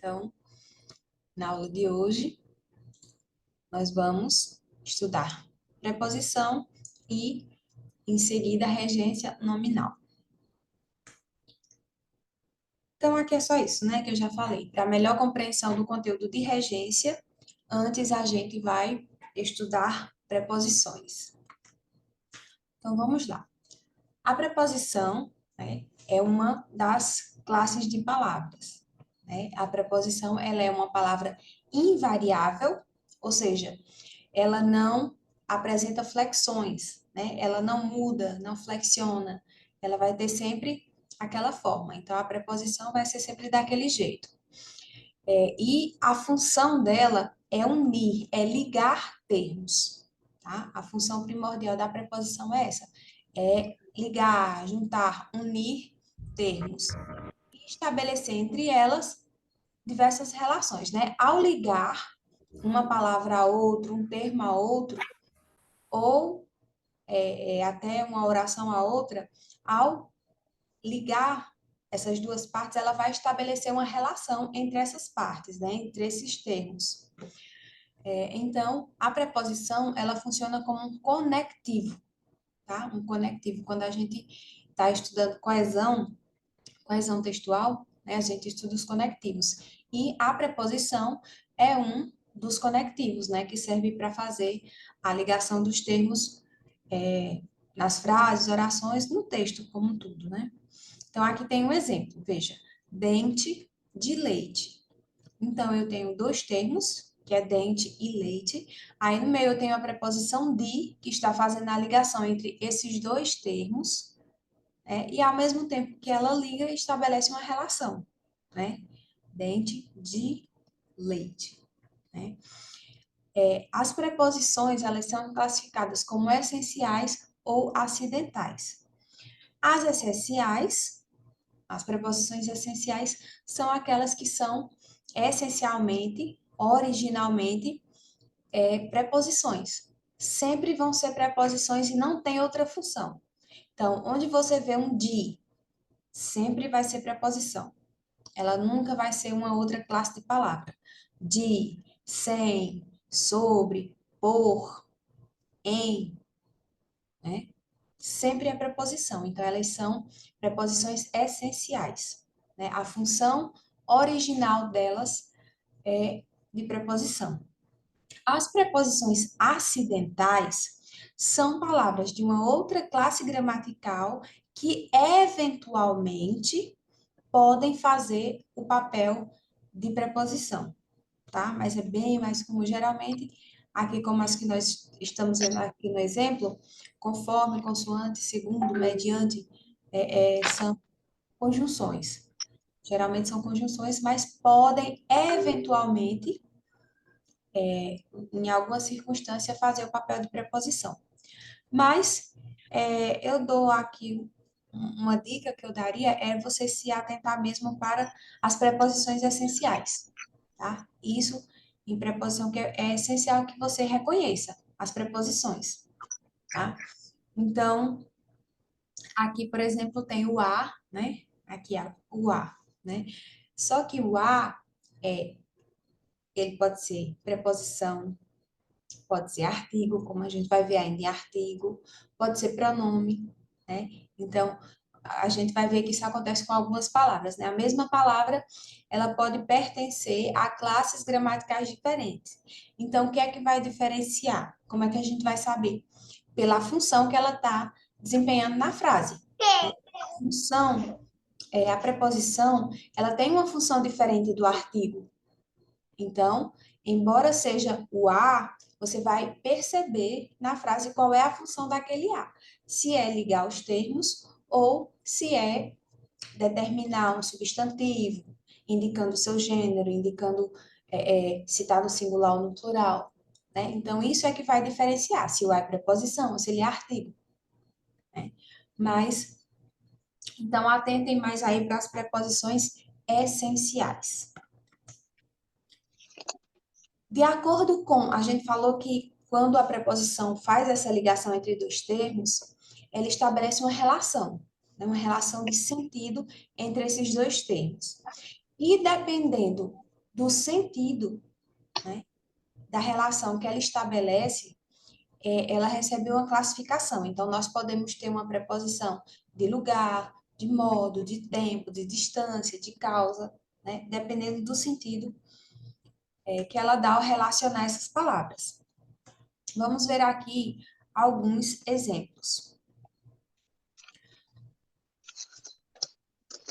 Então, na aula de hoje, nós vamos estudar preposição e, em seguida, regência nominal. Então, aqui é só isso, né, que eu já falei. Para melhor compreensão do conteúdo de regência, antes a gente vai estudar preposições. Então, vamos lá. A preposição, né, é uma das classes de palavras, né? A preposição, ela é uma palavra invariável, ou seja, ela não apresenta flexões, né? Ela não muda, não flexiona, ela vai ter sempre aquela forma. Então, a preposição vai ser sempre daquele jeito. E a função dela é unir, é ligar termos, tá? A função primordial da preposição é essa, é ligar, juntar, unir termos e estabelecer entre elas diversas relações, né? Ao ligar uma palavra a outra, um termo a outro, ou até uma oração a outra, ao ligar essas duas partes, ela vai estabelecer uma relação entre essas partes, né? Entre esses termos. Então, a preposição, ela funciona como um conectivo, tá? Um conectivo. Quando a gente está estudando coesão textual, né? A gente estuda os conectivos. E a preposição é um dos conectivos, né? Que serve para fazer a ligação dos termos nas frases, orações, no texto como um todo, né? Então, aqui tem um exemplo, veja, dente de leite. Então, eu tenho dois termos, que é dente e leite. Aí, no meio, eu tenho a preposição de, que está fazendo a ligação entre esses dois termos, né? E, ao mesmo tempo que ela liga, estabelece uma relação, né? Dente de leite, né? As preposições, elas são classificadas como essenciais ou acidentais. As essenciais, as preposições essenciais, são aquelas que são essencialmente, originalmente, preposições. Sempre vão ser preposições e não tem outra função. Então, onde você vê um de, sempre vai ser preposição. Ela nunca vai ser uma outra classe de palavra. De, sem, sobre, por, em, né? Sempre é preposição. Então, elas são preposições essenciais, né? A função original delas é de preposição. As preposições acidentais são palavras de uma outra classe gramatical que eventualmente podem fazer o papel de preposição, tá? Mas é bem mais comum. Geralmente, aqui como as que nós estamos vendo aqui no exemplo, conforme, consoante, segundo, mediante, são conjunções. Geralmente são conjunções, mas podem eventualmente em alguma circunstância, fazer o papel de preposição. Mas eu dou aqui uma dica que eu daria é você se atentar mesmo para as preposições essenciais, tá? Isso em preposição que é essencial que você reconheça as preposições, tá? Então, aqui, por exemplo, tem o a, né? Aqui, o a, né? Só que o a, ele pode ser preposição, pode ser artigo, como a gente vai ver ainda em artigo, pode ser pronome, né? Então, a gente vai ver que isso acontece com algumas palavras, né? A mesma palavra, ela pode pertencer a classes gramaticais diferentes. Então, o que é que vai diferenciar? Como é que a gente vai saber? Pela função que ela está desempenhando na frase. A função, a preposição, ela tem uma função diferente do artigo. Então, embora seja o a, você vai perceber na frase qual é a função daquele a. Se é ligar os termos ou se é determinar um substantivo, indicando o seu gênero, indicando se está no singular ou no plural. Né? Então, isso é que vai diferenciar se o a é preposição ou se ele é artigo. Né? Mas, então, atentem mais aí para as preposições essenciais. De acordo com, a gente falou que quando a preposição faz essa ligação entre dois termos, ela estabelece uma relação, né, uma relação de sentido entre esses dois termos. E dependendo do sentido, né, da relação que ela estabelece, ela recebe uma classificação. Então, nós podemos ter uma preposição de lugar, de modo, de tempo, de distância, de causa, né, dependendo do sentido que ela dá ao relacionar essas palavras. Vamos ver aqui alguns exemplos.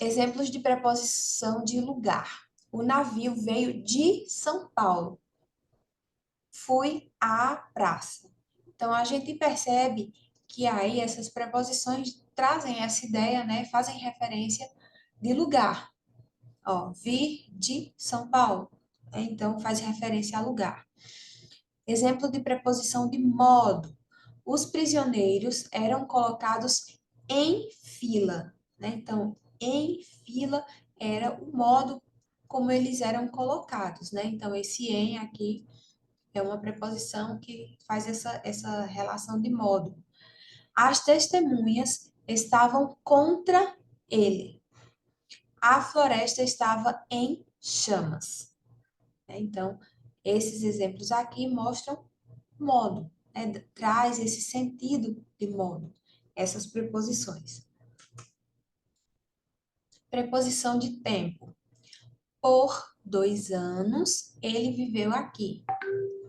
Exemplos de preposição de lugar. O navio veio de São Paulo. Fui à praça. Então, a gente percebe que aí essas preposições trazem essa ideia, né? Fazem referência de lugar. Ó, vir de São Paulo. Então, faz referência a lugar. Exemplo de preposição de modo. Os prisioneiros eram colocados em fila, né? Então, em fila era o modo como eles eram colocados, né? Então, esse em aqui é uma preposição que faz essa relação de modo. As testemunhas estavam contra ele. A floresta estava em chamas. Então, esses exemplos aqui mostram modo, né? Traz esse sentido de modo, essas preposições. Preposição de tempo. Por 2 anos, ele viveu aqui.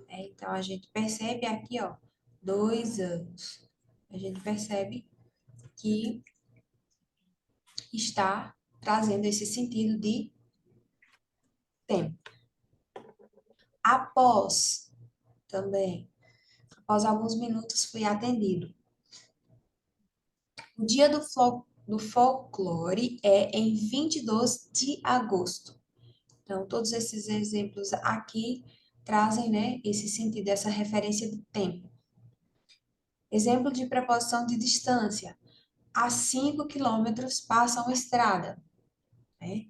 Então, a gente percebe aqui, ó, 2 anos. A gente percebe que está trazendo esse sentido de tempo. Após, também. Após alguns minutos, fui atendido. O dia do folclore é em 22 de agosto. Então, todos esses exemplos aqui trazem, né, esse sentido, essa referência de tempo. Exemplo de preposição de distância. A 5 quilômetros passam estrada, né?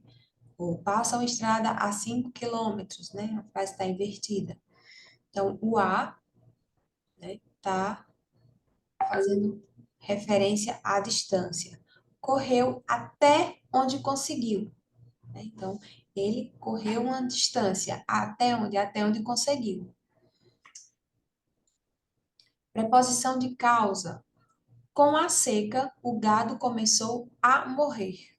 Ou passam estrada a 5 quilômetros, né? A frase está invertida. Então, o a, né, tá fazendo referência à distância. Correu até onde conseguiu, né? Então, ele correu uma distância até onde? Até onde conseguiu. Preposição de causa. Com a seca, o gado começou a morrer.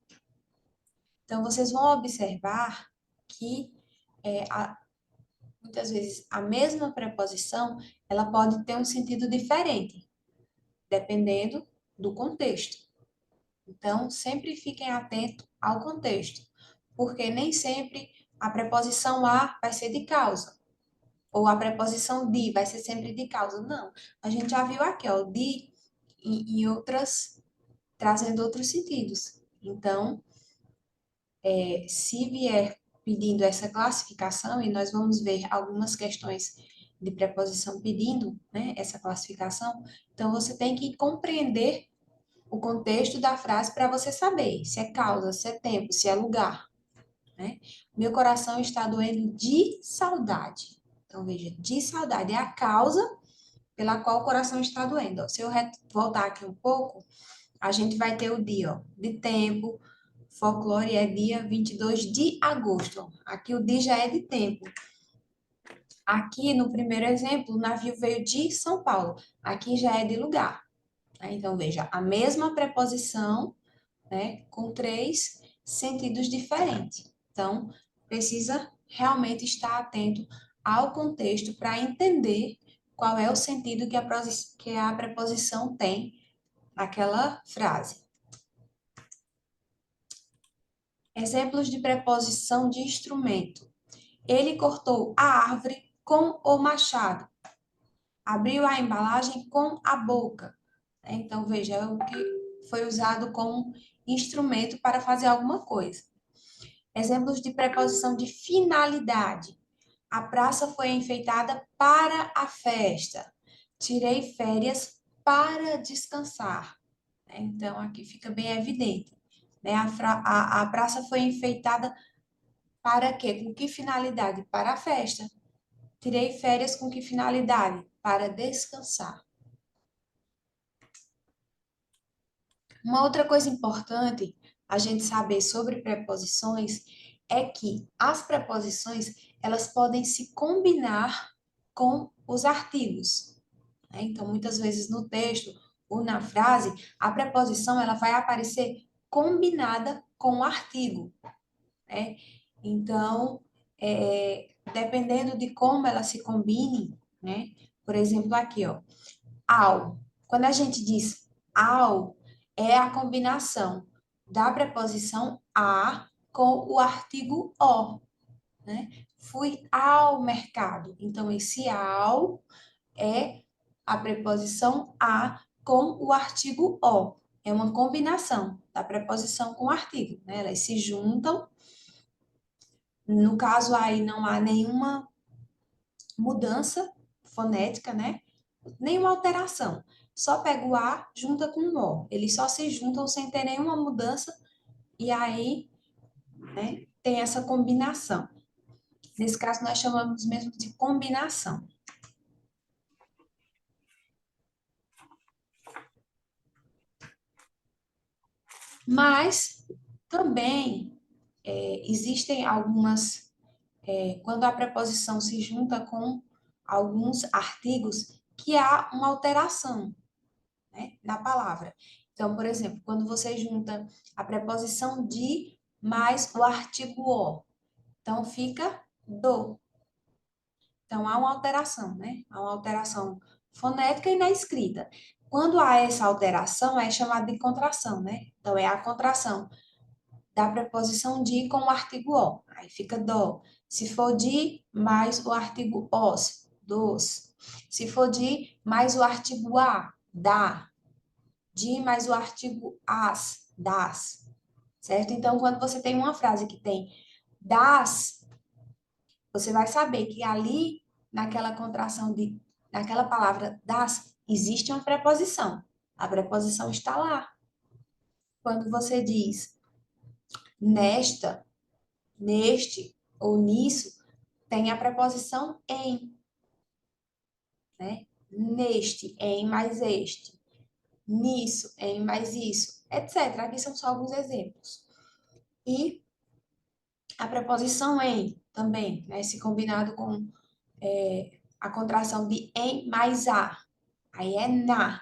Então, vocês vão observar que muitas vezes a mesma preposição ela pode ter um sentido diferente, dependendo do contexto. Então, sempre fiquem atentos ao contexto, porque nem sempre a preposição a vai ser de causa, ou a preposição de vai ser sempre de causa. Não, a gente já viu aqui, ó, de e outras, trazendo outros sentidos. Então, se vier pedindo essa classificação, e nós vamos ver algumas questões de preposição pedindo, né, essa classificação, então você tem que compreender o contexto da frase para você saber se é causa, se é tempo, se é lugar, né? Meu coração está doendo de saudade. Então, veja, de saudade é a causa pela qual o coração está doendo. Ó, se eu voltar aqui um pouco, a gente vai ter o dia, ó, de tempo, folclore é dia 22 de agosto. Aqui o dia já é de tempo. Aqui, no primeiro exemplo, o navio veio de São Paulo. Aqui já é de lugar. Então, veja, a mesma preposição, né, com 3 sentidos diferentes. Então, precisa realmente estar atento ao contexto para entender qual é o sentido que a preposição tem naquela frase. Exemplos de preposição de instrumento. Ele cortou a árvore com o machado. Abriu a embalagem com a boca. Então, veja, é o que foi usado como instrumento para fazer alguma coisa. Exemplos de preposição de finalidade. A praça foi enfeitada para a festa. Tirei férias para descansar. Então, aqui fica bem evidente. Né? A praça foi enfeitada para quê? Com que finalidade? Para a festa. Tirei férias com que finalidade? Para descansar. Uma outra coisa importante a gente saber sobre preposições é que as preposições, elas podem se combinar com os artigos, né? Então, muitas vezes no texto ou na frase, a preposição ela vai aparecer combinada com o artigo, né? Então, dependendo de como ela se combine, né? Por exemplo, aqui, ó, ao. Quando a gente diz ao, é a combinação da preposição a com o artigo o, né? Fui ao mercado. Então, esse ao é a preposição a com o artigo o. É uma combinação da preposição com o artigo, né? Elas se juntam. No caso aí não há nenhuma mudança fonética, né? Nenhuma alteração. Só pega o a, junta com o o. Eles só se juntam sem ter nenhuma mudança e aí, né, tem essa combinação. Nesse caso, nós chamamos mesmo de combinação. Mas também existem algumas, quando a preposição se junta com alguns artigos, que há uma alteração, né, na palavra. Então, por exemplo, quando você junta a preposição de mais o artigo o, então fica do. Então, há uma alteração, né? Há uma alteração fonética e na escrita. Quando há essa alteração, é chamada de contração, né? Então, é a contração da preposição de com o artigo o. Aí fica do. Se for de mais o artigo os, dos. Se for de mais o artigo a, da. De mais o artigo as, das. Certo? Então, quando você tem uma frase que tem das, você vai saber que ali, naquela contração de, naquela palavra das, existe uma preposição. A preposição está lá. Quando você diz nesta, neste ou nisso, tem a preposição em, né? Neste, em mais este. Nisso, em mais isso, etc. Aqui são só alguns exemplos. E a preposição em também, né? Se combinado com a contração de em mais a. Aí é na.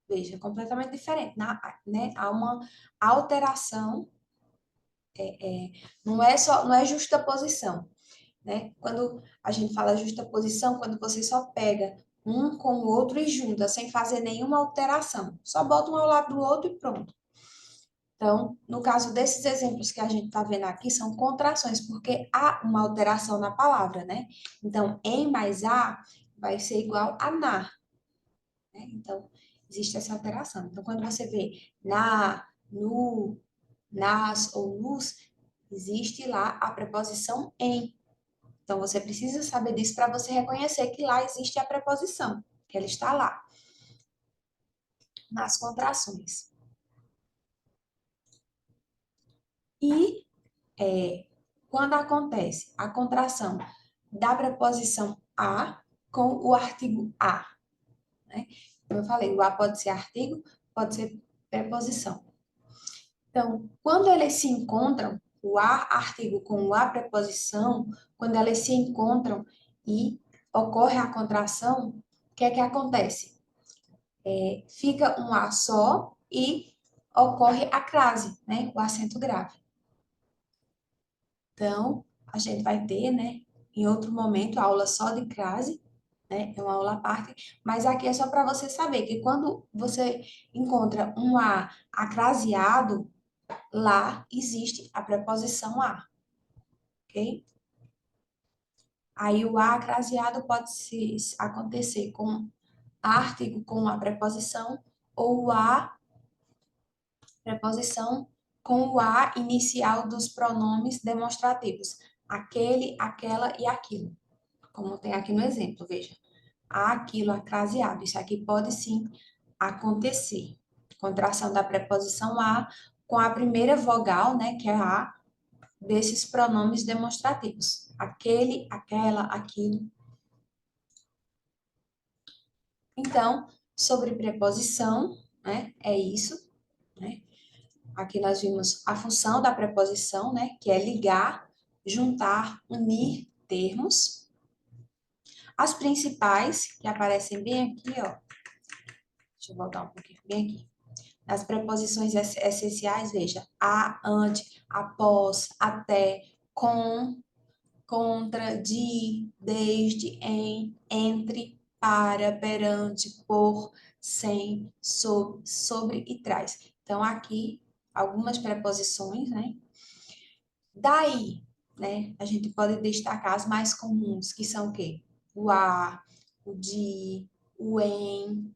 Veja, é completamente diferente. Né? Há uma alteração, não é só, não é justaposição, né? Quando a gente fala justaposição, quando você só pega um com o outro e junta, sem fazer nenhuma alteração. Só bota um ao lado do outro e pronto. Então, no caso desses exemplos que a gente está vendo aqui, são contrações, porque há uma alteração na palavra, né? Então, em mais a vai ser igual a na, né? Então, existe essa alteração. Então, quando você vê na, no, nas ou nos, existe lá a preposição em. Então, você precisa saber disso para você reconhecer que lá existe a preposição, que ela está lá, nas contrações. E quando acontece a contração da preposição a com o artigo a, né? Como eu falei, o a pode ser artigo, pode ser preposição. Então, quando eles se encontram, o a artigo com o a preposição, quando elas se encontram e ocorre a contração, o que é que acontece? Fica um a só e ocorre a crase, né? O acento grave. Então, a gente vai ter, né, em outro momento, aula só de crase, né? É uma aula à parte, mas aqui é só para você saber que quando você encontra um a acraseado, lá existe a preposição a, ok? Aí o a acraseado pode acontecer com artigo com a preposição ou o a preposição com o a inicial dos pronomes demonstrativos. Aquele, aquela e aquilo. Como tem aqui no exemplo, veja. Aquilo acraseado. Isso aqui pode sim acontecer. Contração da preposição a com a primeira vogal, né, que é a desses pronomes demonstrativos. Aquele, aquela, aquilo. Então, sobre preposição, né, é isso, né? aqui nós vimos a função da preposição, né? Que é ligar, juntar, unir termos. As principais, que aparecem bem aqui, ó. Deixa eu voltar um pouquinho, bem aqui. As preposições essenciais, veja, a, ante, após, até, com, contra, de, desde, em, entre, para, perante, por, sem, sob, sobre e traz. Então, aqui, algumas preposições, né? Daí, né, a gente pode destacar as mais comuns, que são o quê? O a, o de, o em,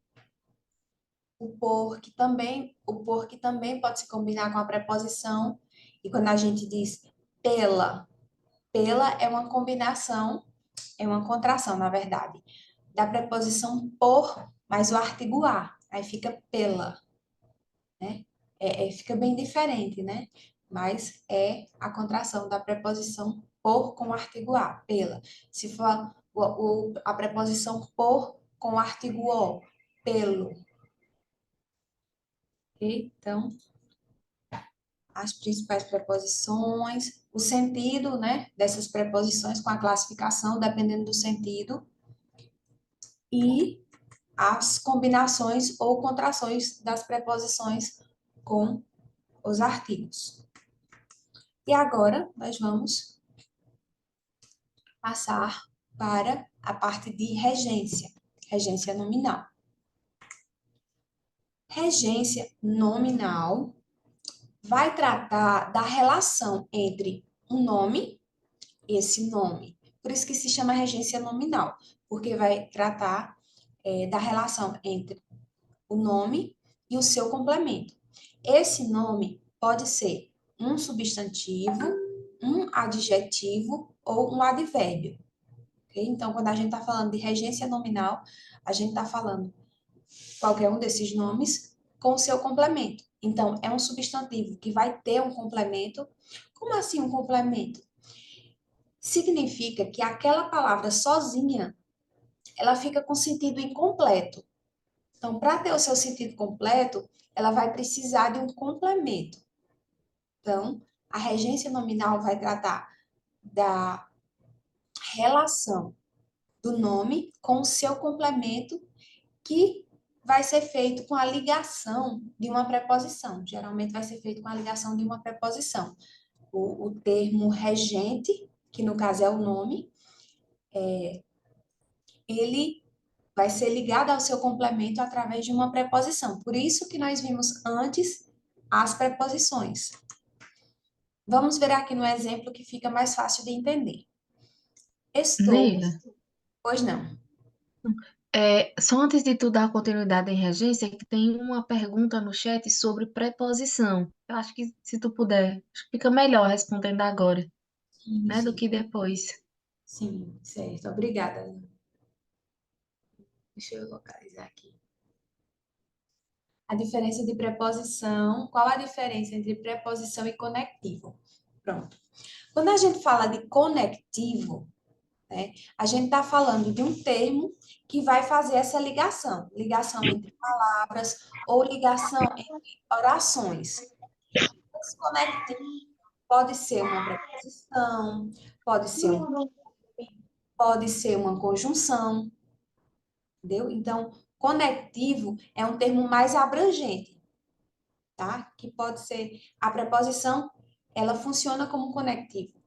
o por que também pode se combinar com a preposição, e quando a gente diz pela, pela é uma combinação, é uma contração, na verdade, da preposição por mais o artigo a, aí fica pela, né? Fica bem diferente, né? Mas é a contração da preposição por com o artigo a, pela. Se for a preposição por com o artigo o, pelo. Ok? Então, as principais preposições, o sentido, né, dessas preposições com a classificação, dependendo do sentido, e as combinações ou contrações das preposições com os artigos. E agora nós vamos passar para a parte de regência, regência nominal. Regência nominal vai tratar da relação entre um nome e esse nome. Por isso que se chama regência nominal, porque vai tratar da relação entre o nome e o seu complemento. Esse nome pode ser um substantivo, um adjetivo ou um advérbio. Okay? Então, quando a gente está falando de regência nominal, a gente está falando qualquer um desses nomes com o seu complemento. Então, é um substantivo que vai ter um complemento. Como assim um complemento? Significa que aquela palavra sozinha, ela fica com sentido incompleto. Então, para ter o seu sentido completo, ela vai precisar de um complemento. Então, a regência nominal vai tratar da relação do nome com o seu complemento, que vai ser feito com a ligação de uma preposição. Geralmente vai ser feito com a ligação de uma preposição. O termo regente, que no caso é o nome, ele vai ser ligado ao seu complemento através de uma preposição. Por isso que nós vimos antes as preposições. Vamos ver aqui no exemplo que fica mais fácil de entender. Estou, Neila, pois não. só antes de tu dar continuidade em regência, que tem uma pergunta no chat sobre preposição. Eu acho que se tu puder, acho que fica melhor respondendo agora, Sim, né, do sim, que depois. sim, certo. Obrigada. Deixa eu localizar aqui. A diferença de preposição, qual a diferença entre preposição e conectivo? Pronto. Quando a gente fala de conectivo, né, a gente está falando de um termo que vai fazer essa ligação, ligação entre palavras ou ligação entre orações. Esse conectivo pode ser uma preposição, pode ser um, pode ser uma conjunção, entendeu? Então, conectivo é um termo mais abrangente, tá? Que pode ser a preposição, ela funciona como conectivo,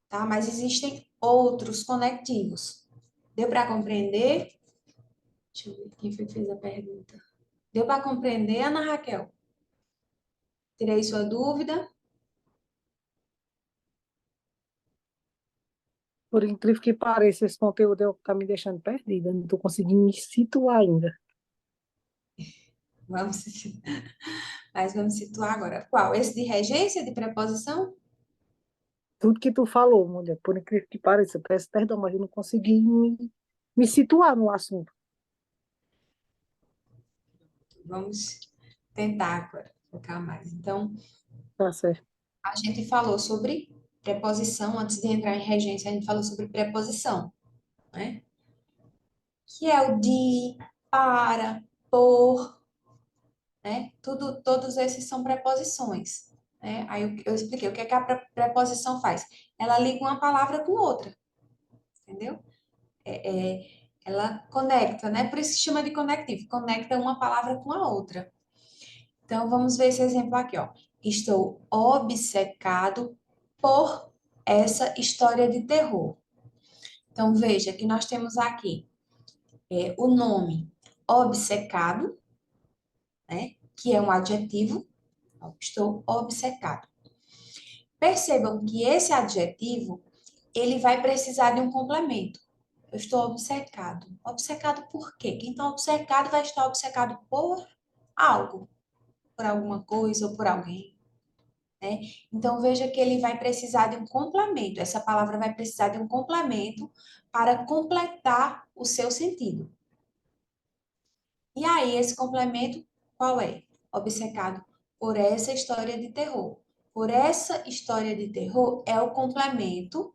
tá? Mas existem outros conectivos. Deu para compreender? Deixa eu ver quem foi que fez a pergunta. Deu para compreender, Ana Raquel? Tirei sua dúvida? Por incrível que pareça, esse conteúdo tá me deixando perdida. Não estou conseguindo me situar ainda. Vamos, mas vamos situar agora. Qual? Esse de regência, de preposição? Tudo que tu falou, mulher, por incrível que pareça, peço perdão, mas eu não consegui me situar no assunto. Vamos tentar agora focar mais. Então, Tá certo. a gente falou sobre preposição, antes de entrar em regência, a gente falou sobre preposição, né? Que é o de, para, por. né? Todos esses são preposições, né? Aí eu expliquei o que é que a preposição faz. Ela liga uma palavra com outra, entendeu? Ela conecta, né? Por isso que chama de conectivo, conecta uma palavra com a outra. Então, vamos ver esse exemplo aqui, ó. Estou obcecado por essa história de terror. Então, veja que nós temos aqui o nome obcecado, né? Que é um adjetivo. Estou obcecado. Percebam que esse adjetivo, ele vai precisar de um complemento. Eu estou obcecado. Obcecado por quê? Quem está obcecado vai estar obcecado por algo, por alguma coisa ou por alguém, né? Então, veja que ele vai precisar de um complemento. Essa palavra vai precisar de um complemento para completar o seu sentido. E aí, esse complemento, qual é? Obcecado por essa história de terror. Por essa história de terror é o complemento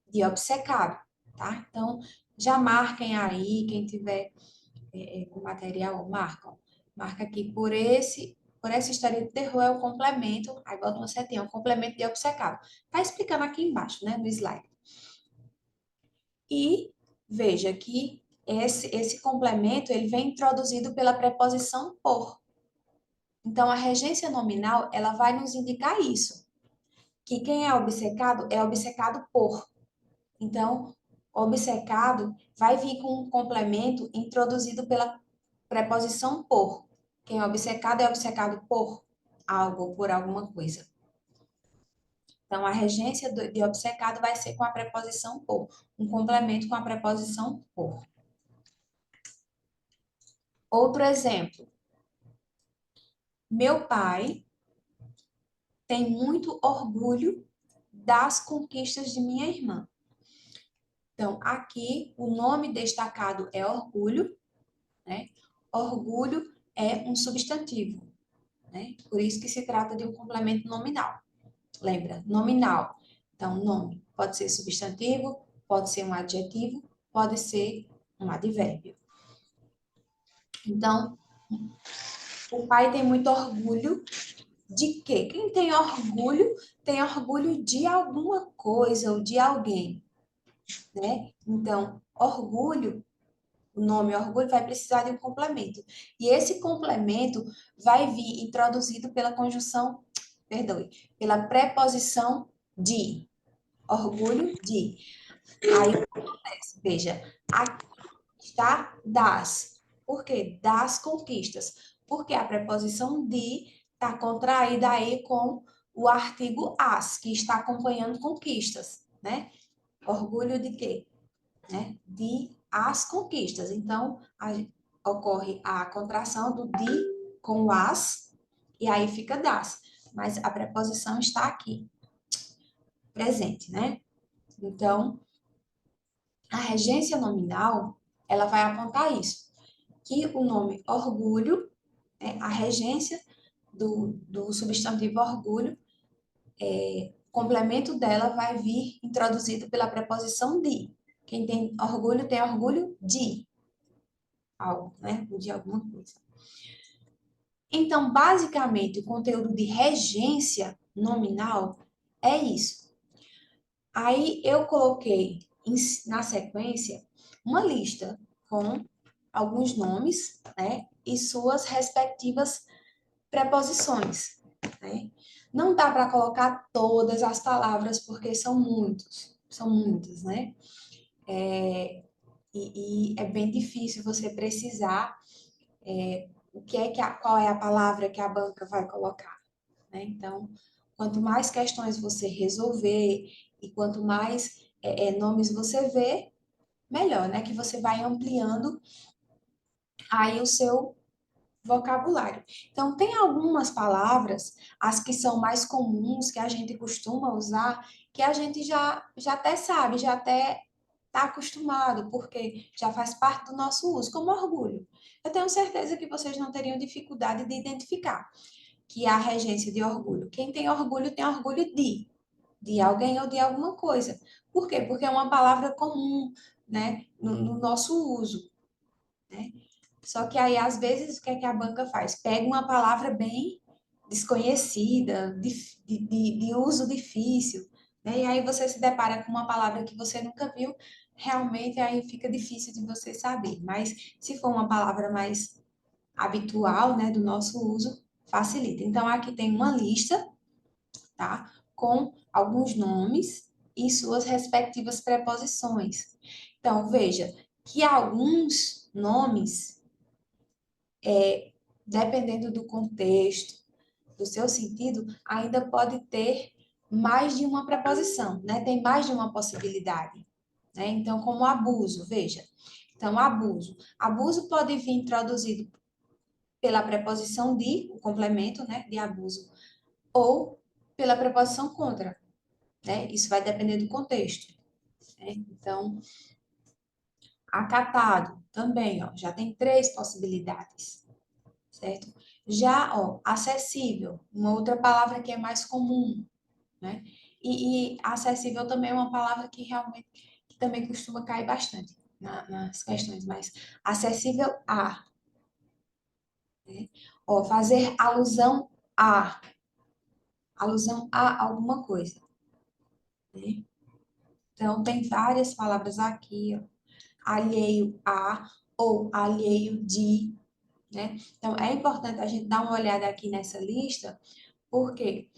de obcecado, tá? Então, já marquem aí, quem tiver com material, marcam. Marca aqui por essa história de terror é o complemento, aí bota uma setinha, é o complemento de obcecado. Tá explicando aqui embaixo, né, no slide. E veja que esse complemento, ele vem introduzido pela preposição por. Então, a regência nominal, ela vai nos indicar isso, que quem é obcecado por. Então, obcecado vai vir com um complemento introduzido pela preposição por. Quem é obcecado por algo, por alguma coisa. Então, a regência de obcecado vai ser com a preposição por, um complemento com a preposição por. Outro exemplo. Meu pai tem muito orgulho das conquistas de minha irmã. Então, aqui o nome destacado é orgulho, né? Orgulho é um substantivo, né? Por isso que se trata de um complemento nominal. Lembra? Nominal. Então, nome pode ser substantivo, pode ser um adjetivo, pode ser um advérbio. Então, o pai tem muito orgulho de quê? Quem tem orgulho de alguma coisa ou de alguém, né? Então, orgulho, o nome orgulho vai precisar de um complemento. E esse complemento vai vir introduzido pela conjunção, perdoe, pela preposição de. Orgulho de. Aí o que acontece? Veja, aqui está das. Por quê? Das conquistas. Porque a preposição de está contraída aí com o artigo as, que está acompanhando conquistas, né? Orgulho de quê? Né? De as conquistas. Então, ocorre a contração do de com o as, e aí fica das. Mas a preposição está aqui, presente, né? Então, a regência nominal, ela vai apontar isso, que o nome orgulho, né, a regência do substantivo orgulho, complemento dela vai vir introduzido pela preposição de. Quem tem orgulho de algo, né? Ou de alguma coisa. Então, basicamente, o conteúdo de regência nominal é isso. Aí eu coloquei na sequência uma lista com alguns nomes, né, e suas respectivas preposições, né? Não dá para colocar todas as palavras porque são muitas, né? E é bem difícil você precisar qual é a palavra que a banca vai colocar, né? Então, quanto mais questões você resolver e quanto mais nomes você vê, melhor, né? Que você vai ampliando aí o seu vocabulário. Então, tem algumas palavras, as que são mais comuns, que a gente costuma usar, que a gente já até sabe, já até está acostumado, porque já faz parte do nosso uso, como orgulho. Eu tenho certeza que vocês não teriam dificuldade de identificar que é a regência de orgulho. Quem tem orgulho de alguém ou de alguma coisa. Por quê? Porque é uma palavra comum, né, no nosso uso, né? Só que aí, às vezes, o que é que a banca faz? Pega uma palavra bem desconhecida, de uso difícil, né? E aí você se depara com uma palavra que você nunca viu, realmente aí fica difícil de você saber. Mas se for uma palavra mais habitual, né, do nosso uso, facilita. Então, aqui tem uma lista, tá? Com alguns nomes e suas respectivas preposições. Então, veja que alguns nomes, dependendo do contexto, do seu sentido, ainda pode ter mais de uma preposição, né? Tem mais de uma possibilidade, né? Então, como abuso, veja. Então, abuso. Abuso pode vir introduzido pela preposição de, o complemento, né, de abuso, ou pela preposição contra, né? Isso vai depender do contexto, né? Então, acatado também, ó, já tem três possibilidades, certo? Já, ó, acessível, uma outra palavra que é mais comum, né? E acessível também é uma palavra que realmente que também costuma cair bastante nas questões, mas acessível a, né? Ó, fazer alusão a alguma coisa, né? Então, tem várias palavras aqui, ó, alheio a ou alheio de, né? Então, é importante a gente dar uma olhada aqui nessa lista, porque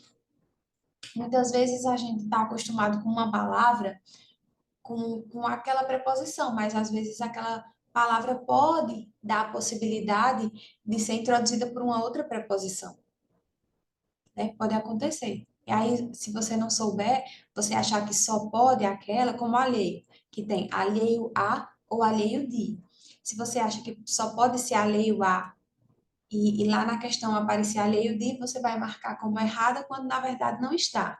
muitas vezes a gente está acostumado com uma palavra com aquela preposição, mas às vezes aquela palavra pode dar a possibilidade de ser introduzida por uma outra preposição, né? Pode acontecer. E aí, se você não souber, você achar que só pode aquela como alheio, que tem alheio a ou alheio de. Se você acha que só pode ser alheio a e lá na questão aparecer alheio de, você vai marcar como errada quando na verdade não está.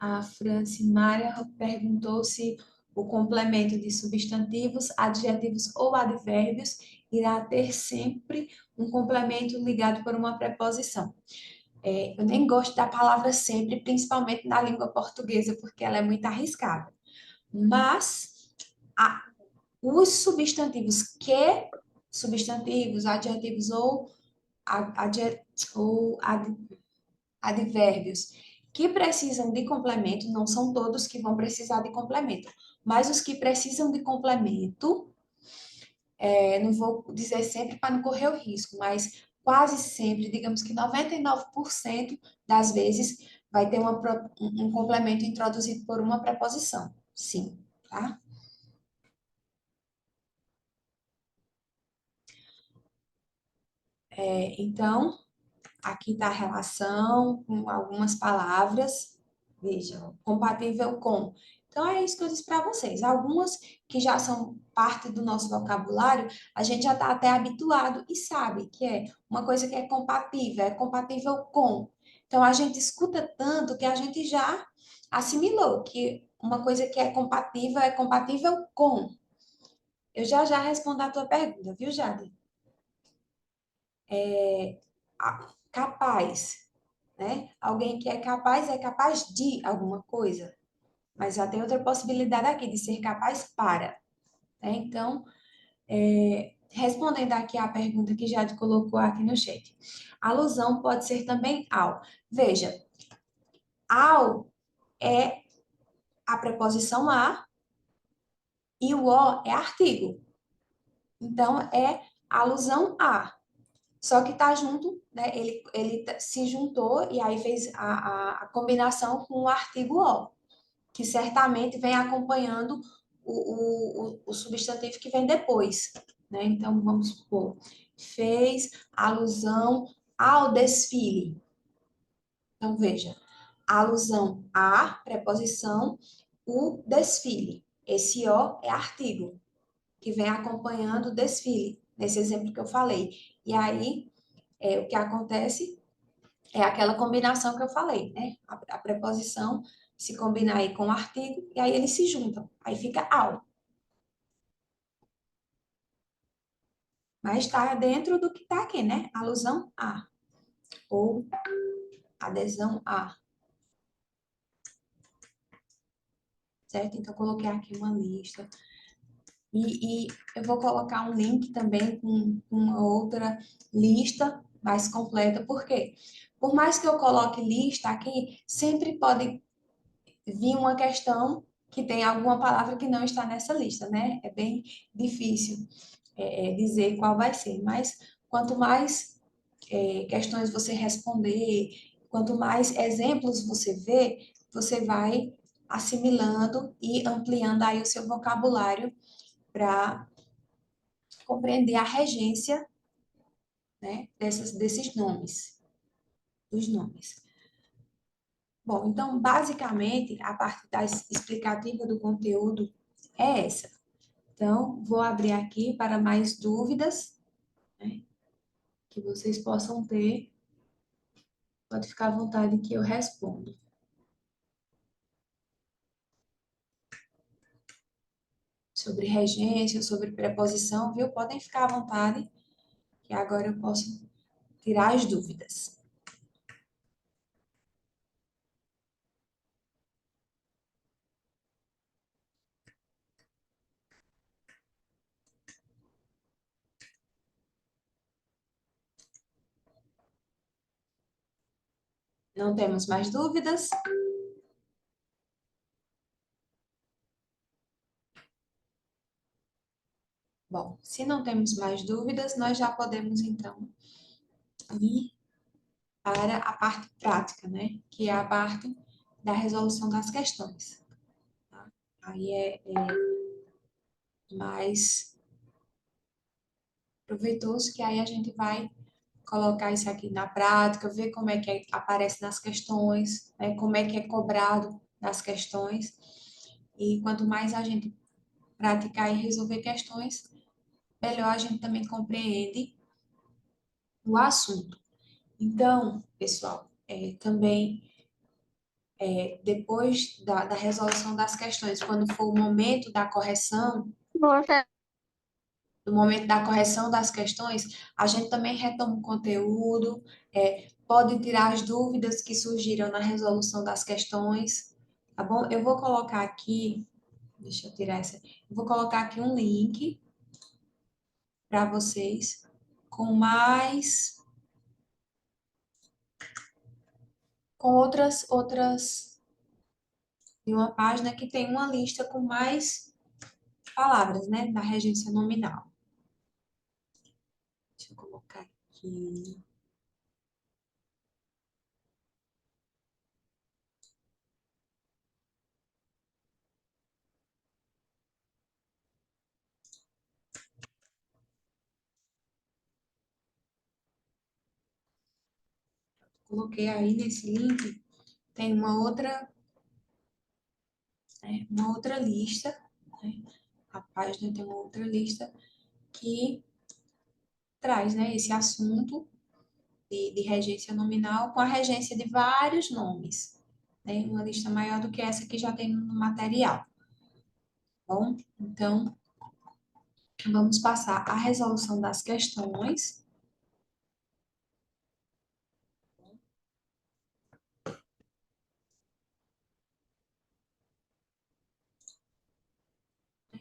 A Francimária perguntou se o complemento de substantivos, adjetivos ou advérbios irá ter sempre um complemento ligado por uma preposição. Eu nem gosto da palavra sempre, principalmente na língua portuguesa, porque ela é muito arriscada. Mas a- os substantivos, adjetivos ou advérbios que precisam de complemento, não são todos que vão precisar de complemento, mas os que precisam de complemento, não vou dizer sempre para não correr o risco, mas quase sempre, digamos que 99% das vezes, vai ter um complemento introduzido por uma preposição. Sim, tá? Então, aqui está a relação com algumas palavras. Veja, compatível com. Então, é isso que eu disse para vocês. Algumas que já são parte do nosso vocabulário, a gente já está até habituado e sabe que é uma coisa que é compatível com. Então, a gente escuta tanto que a gente já assimilou que uma coisa que é compatível com. Eu já respondo a tua pergunta, viu, Jade? Capaz, né? Alguém que é capaz de alguma coisa, mas já tem outra possibilidade aqui de ser capaz para, né? Então, respondendo aqui à pergunta que Jade colocou aqui no chat, alusão pode ser também ao. Veja, ao é a preposição a e o é artigo. Então, é alusão a. Só que tá junto, né? Ele se juntou e aí fez a combinação com o artigo o, que certamente vem acompanhando o substantivo que vem depois, né? Então, vamos supor, fez alusão ao desfile. Então, veja, alusão à preposição, o desfile. Esse o é artigo, que vem acompanhando o desfile, nesse exemplo que eu falei. E aí, o que acontece é aquela combinação que eu falei, né? A preposição se combina aí com o artigo e aí eles se juntam. Aí fica ao. Mas está dentro do que está aqui, né? Alusão a. Ou adesão a. Certo? Então, eu coloquei aqui uma lista. E eu vou colocar um link também com uma outra lista mais completa. Por quê? Por mais que eu coloque lista aqui, sempre pode vir uma questão que tem alguma palavra que não está nessa lista, né? É bem difícil dizer qual vai ser, mas quanto mais questões você responder, quanto mais exemplos você vê, você vai assimilando e ampliando aí o seu vocabulário para compreender a regência, né, desses nomes, dos nomes. Bom, então, basicamente, a parte explicativa do conteúdo é essa. Então, vou abrir aqui para mais dúvidas, né, que vocês possam ter. Pode ficar à vontade que eu respondo. Sobre regência, sobre preposição, viu? Podem ficar à vontade, que agora eu posso tirar as dúvidas. Não temos mais dúvidas? Bom, se não temos mais dúvidas, nós já podemos, então, ir para a parte prática, né? Que é a parte da resolução das questões. Tá? Aí é mais proveitoso, que aí a gente vai colocar isso aqui na prática, ver como é que aparece nas questões, né? Como é que é cobrado nas questões. E quanto mais a gente praticar e resolver questões, melhor a gente também compreende o assunto. Então, pessoal, também depois da resolução das questões, quando for o momento da correção, no momento da correção das questões, a gente também retoma o conteúdo, pode tirar as dúvidas que surgiram na resolução das questões, tá bom? Eu vou colocar aqui, deixa eu tirar essa, eu vou colocar aqui um link para vocês com outras de uma página que tem uma lista com mais palavras, né, da regência nominal. Deixa eu colocar aqui. Coloquei aí nesse link, tem uma outra lista, né? A página tem uma outra lista que traz, né, esse assunto de regência nominal com a regência de vários nomes, né? Uma lista maior do que essa que já tem no material. Bom, então, vamos passar a resolução das questões.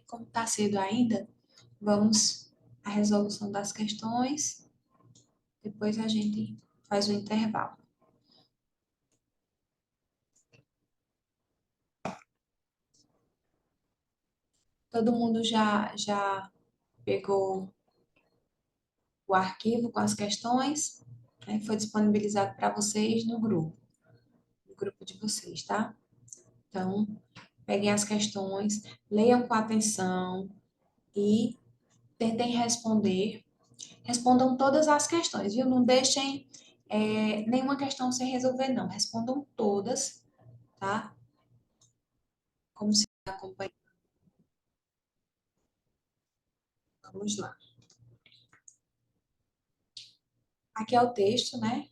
Como está cedo ainda, vamos à resolução das questões, depois a gente faz o intervalo. Todo mundo já pegou o arquivo com as questões, né? Foi disponibilizado para vocês no grupo de vocês, tá? Então, peguem as questões, leiam com atenção e tentem responder. Respondam todas as questões, viu? Não deixem nenhuma questão sem resolver, não. Respondam todas, tá? Como se acompanha. Vamos lá. Aqui é o texto, né?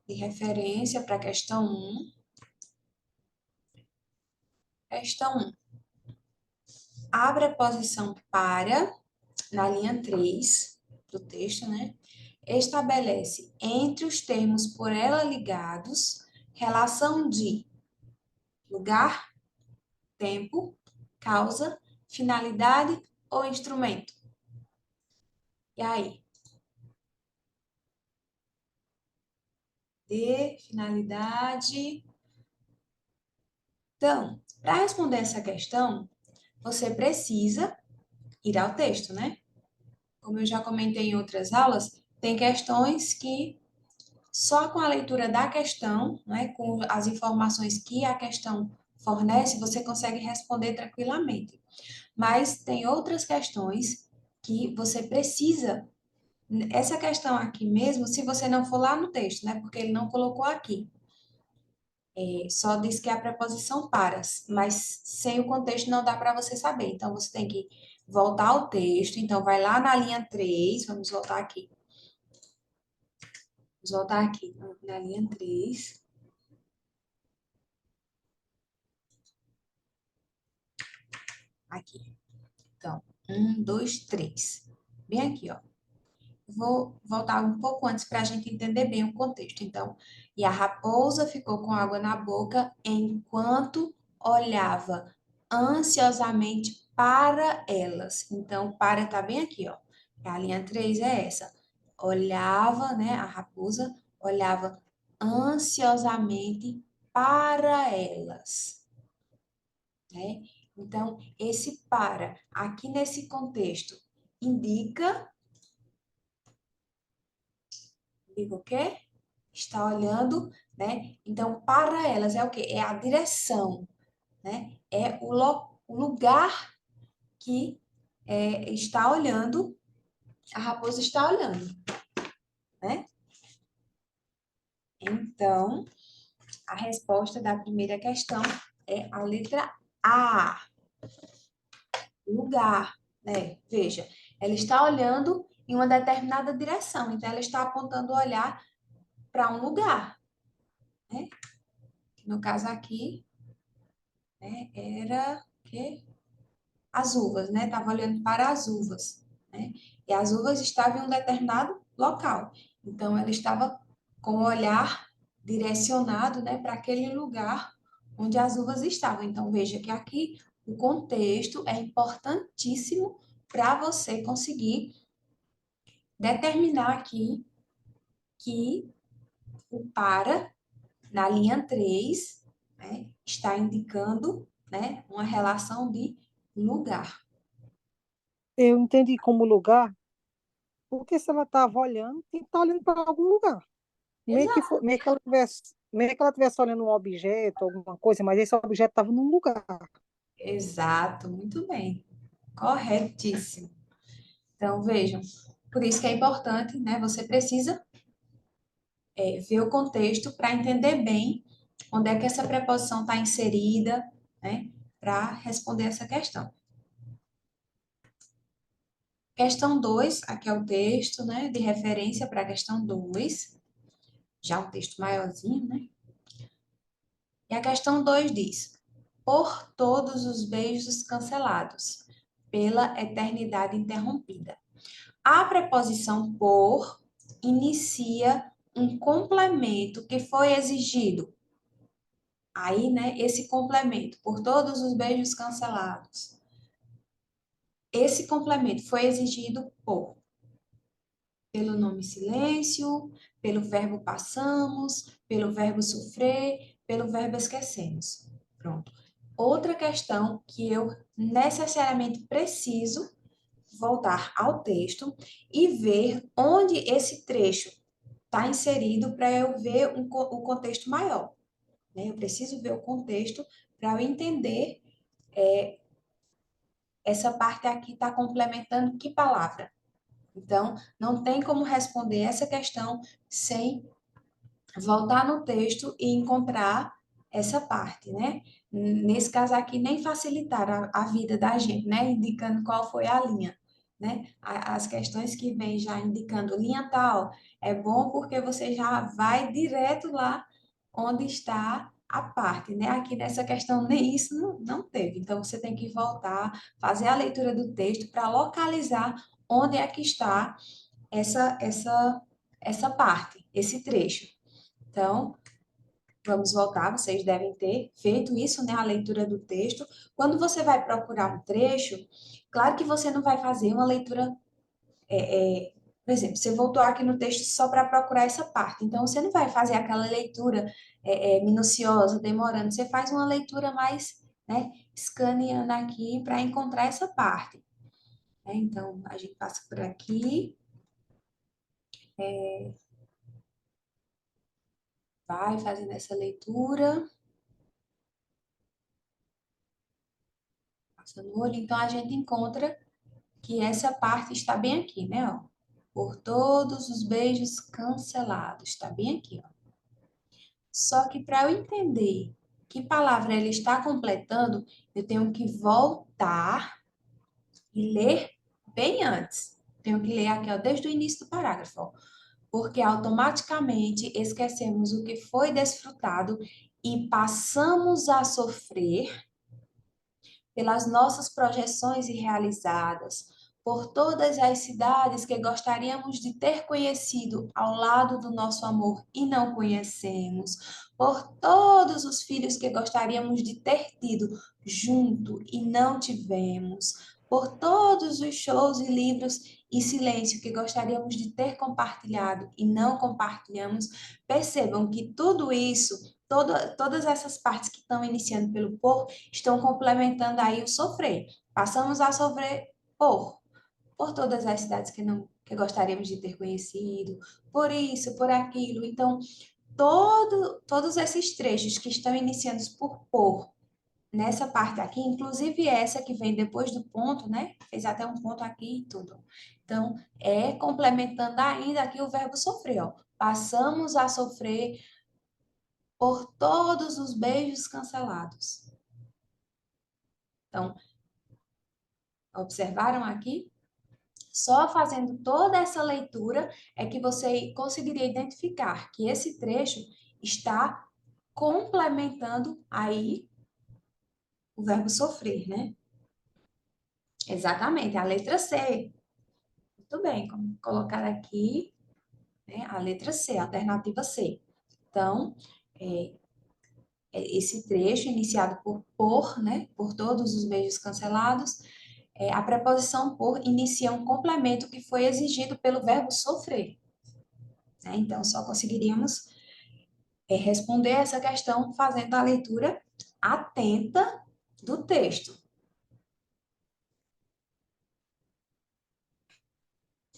De referência para a questão 1. Questão 1. A preposição para, na linha 3 do texto, né? Estabelece entre os termos por ela ligados relação de lugar, tempo, causa, finalidade ou instrumento. E aí? De finalidade. Então, para responder essa questão, você precisa ir ao texto, né? Como eu já comentei em outras aulas, tem questões que só com a leitura da questão, né, com as informações que a questão fornece, você consegue responder tranquilamente. Mas tem outras questões que você precisa. Essa questão aqui mesmo, se você não for lá no texto, né, porque ele não colocou aqui. Só diz que é a preposição para, mas sem o contexto não dá para você saber. Então, você tem que voltar ao texto. Então, vai lá na linha 3, vamos voltar aqui. Vamos voltar aqui na linha 3. Aqui. Então, 1, 2, 3. Bem aqui, ó. Vou voltar um pouco antes para a gente entender bem o contexto. Então, e a raposa ficou com água na boca enquanto olhava ansiosamente para elas. Então, para tá bem aqui, ó. A linha 3 é essa. Olhava, né? A raposa olhava ansiosamente para elas, né? Então, esse para, aqui nesse contexto, indica o quê? Está olhando, né? Então, para elas é o quê? É a direção, né? É o lugar que está olhando, a raposa está olhando, né? Então, a resposta da primeira questão é a letra A, lugar, né? Veja, ela está olhando em uma determinada direção, então ela está apontando o olhar para um lugar, né? No caso aqui, né, era que as uvas, né? Estava olhando para as uvas, né? E as uvas estavam em um determinado local. Então, ela estava com o olhar direcionado, né, para aquele lugar onde as uvas estavam. Então, veja que aqui o contexto é importantíssimo para você conseguir determinar aqui que o para, na linha 3, né, está indicando, né, uma relação de lugar. Eu entendi como lugar, porque se ela estava olhando, tem que estar olhando para algum lugar. Exato. Meio que ela tivesse olhando um objeto, alguma coisa, mas esse objeto estava num lugar. Exato, muito bem. Corretíssimo. Então, vejam, por isso que é importante, né? Você precisa ver o contexto para entender bem onde é que essa preposição está inserida, né? Para responder essa questão. Questão 2, aqui é o texto, né? De referência para a questão 2, já um texto maiorzinho, né? E a questão 2 diz: por todos os beijos cancelados, pela eternidade interrompida. A preposição por inicia um complemento que foi exigido. Aí, né, esse complemento, por todos os beijos cancelados. Esse complemento foi exigido pelo nome silêncio, pelo verbo passamos, pelo verbo sofrer, pelo verbo esquecemos. Pronto. Outra questão que eu necessariamente preciso voltar ao texto e ver onde esse trecho está inserido para eu ver o contexto maior, né? Eu preciso ver o contexto para eu entender essa parte aqui está complementando que palavra. Então, não tem como responder essa questão sem voltar no texto e encontrar essa parte, né? Nesse caso aqui, nem facilitar a vida da gente, né? Indicando qual foi a linha, né? As questões que vêm já indicando linha tal, é bom porque você já vai direto lá onde está a parte, né? Aqui nessa questão nem isso não teve. Então, você tem que voltar, fazer a leitura do texto para localizar onde é que está essa parte, esse trecho. Então, vamos voltar, vocês devem ter feito isso, né? A leitura do texto. Quando você vai procurar um trecho, claro que você não vai fazer uma leitura por exemplo, você voltou aqui no texto só para procurar essa parte, então você não vai fazer aquela leitura minuciosa, demorando, você faz uma leitura mais, né, escaneando aqui para encontrar essa parte. Né? Então, a gente passa por aqui, vai fazendo essa leitura, passa no olho, então a gente encontra que essa parte está bem aqui, né, ó. Por todos os beijos cancelados, está bem aqui, ó. Só que para eu entender que palavra ele está completando, eu tenho que voltar e ler bem antes. Tenho que ler aqui, ó, desde o início do parágrafo, ó, porque automaticamente esquecemos o que foi desfrutado e passamos a sofrer pelas nossas projeções irrealizadas, por todas as cidades que gostaríamos de ter conhecido ao lado do nosso amor e não conhecemos, por todos os filhos que gostaríamos de ter tido junto e não tivemos, por todos os shows e livros e silêncio que gostaríamos de ter compartilhado e não compartilhamos. Percebam que tudo isso, todas essas partes que estão iniciando pelo por, estão complementando aí o sofrer. Passamos a sofrer por todas as cidades que gostaríamos de ter conhecido, por isso, por aquilo. Então, todos esses trechos que estão iniciando por nessa parte aqui, inclusive essa que vem depois do ponto, né? Fez até um ponto aqui e tudo. Então, complementando ainda aqui o verbo sofrer, ó. Passamos a sofrer por todos os beijos cancelados. Então, observaram aqui? Só fazendo toda essa leitura é que você conseguiria identificar que esse trecho está complementando aí o verbo sofrer, né? Exatamente, a letra C. Muito bem, vamos colocar aqui, né, a letra C, a alternativa C. Então, esse trecho iniciado por, né, por todos os beijos cancelados, a preposição por inicia um complemento que foi exigido pelo verbo sofrer. Né? Então, só conseguiríamos responder essa questão fazendo a leitura atenta do texto.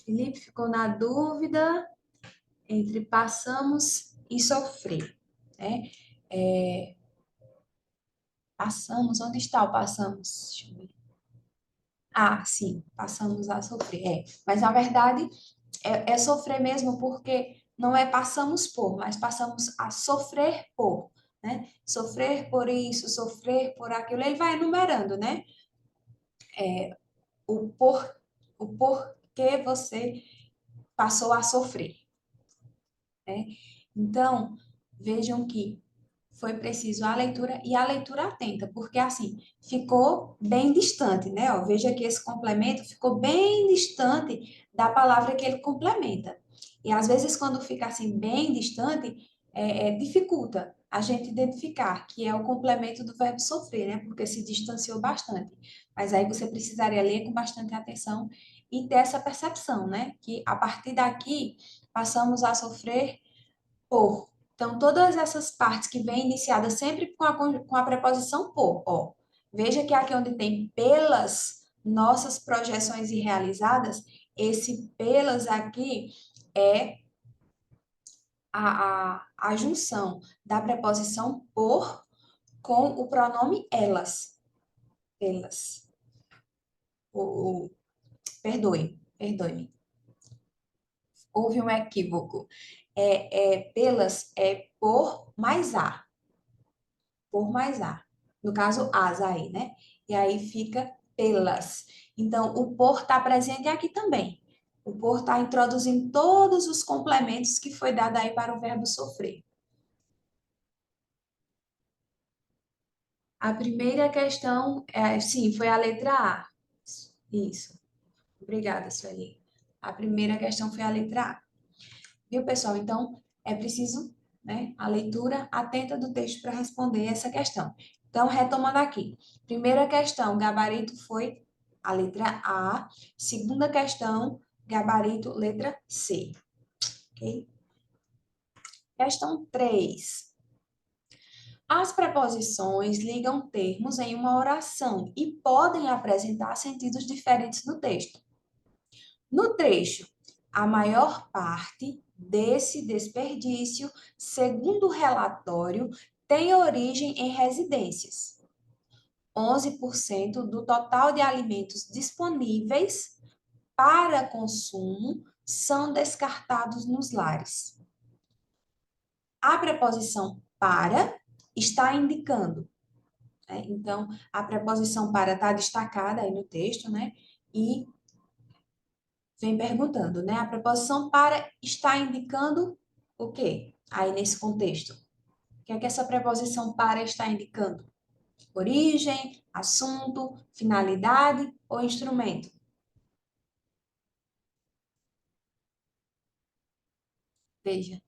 Felipe ficou na dúvida entre passamos e sofrer. Né? Passamos, onde está o passamos? Deixa eu ver. Ah, sim, passamos a sofrer. Mas, na verdade, é sofrer mesmo porque não é passamos por, mas passamos a sofrer por, né? Sofrer por isso, sofrer por aquilo. Ele vai enumerando, né? O, por, o porquê você passou a sofrer, né? Então, vejam que foi preciso a leitura e a leitura atenta, porque assim, ficou bem distante, né? Ó, veja que esse complemento ficou bem distante da palavra que ele complementa. E às vezes, quando fica assim bem distante, dificulta a gente identificar que é o complemento do verbo sofrer, né? Porque se distanciou bastante. Mas aí você precisaria ler com bastante atenção e ter essa percepção, né? Que a partir daqui passamos a sofrer por. Então, todas essas partes que vêm iniciadas sempre com a preposição por, ó. Veja que aqui onde tem pelas nossas projeções irrealizadas, esse pelas aqui é a junção da preposição por com o pronome elas. Pelas. Perdoe-me. Houve um equívoco. Pelas é por mais a. Por mais a. No caso, as aí, né? E aí fica pelas. Então, o por está presente aqui também. O por está introduzindo todos os complementos que foi dado aí para o verbo sofrer. A primeira questão, sim, foi a letra A. Isso. Obrigada, Sueli. A primeira questão foi a letra A. Viu, pessoal? Então, é preciso né? A leitura atenta do texto para responder essa questão. Então, retomando aqui. Primeira questão, gabarito foi a letra A. Segunda questão, gabarito, letra C. Ok? Questão 3. As preposições ligam termos em uma oração e podem apresentar sentidos diferentes no texto. No trecho, a maior parte desse desperdício, segundo o relatório, tem origem em residências. 11% do total de alimentos disponíveis para consumo são descartados nos lares. A preposição para está indicando, né? Então, a preposição para está destacada aí no texto, né? E vem perguntando, né? A preposição para está indicando o quê? Aí nesse contexto. O que é que essa preposição para está indicando? Origem, assunto, finalidade ou instrumento? Veja,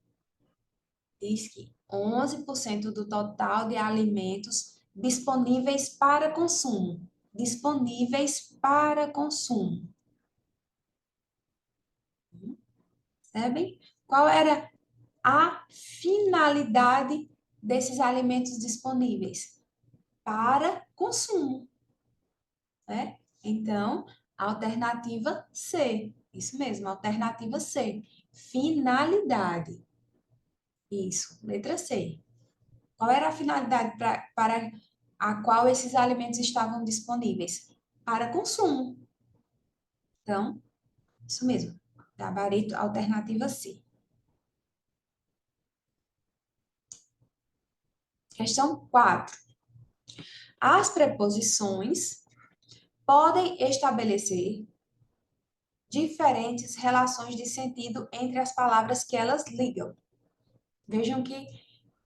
diz que 11% do total de alimentos disponíveis para consumo. Disponíveis para consumo. Percebem? Qual era a finalidade desses alimentos disponíveis? Para consumo, né? Então, alternativa C. Isso mesmo, alternativa C. Finalidade. Isso, letra C. Qual era a finalidade para a qual esses alimentos estavam disponíveis? Para consumo. Então, isso mesmo. Gabarito, alternativa C. Questão 4. As preposições podem estabelecer diferentes relações de sentido entre as palavras que elas ligam. Vejam que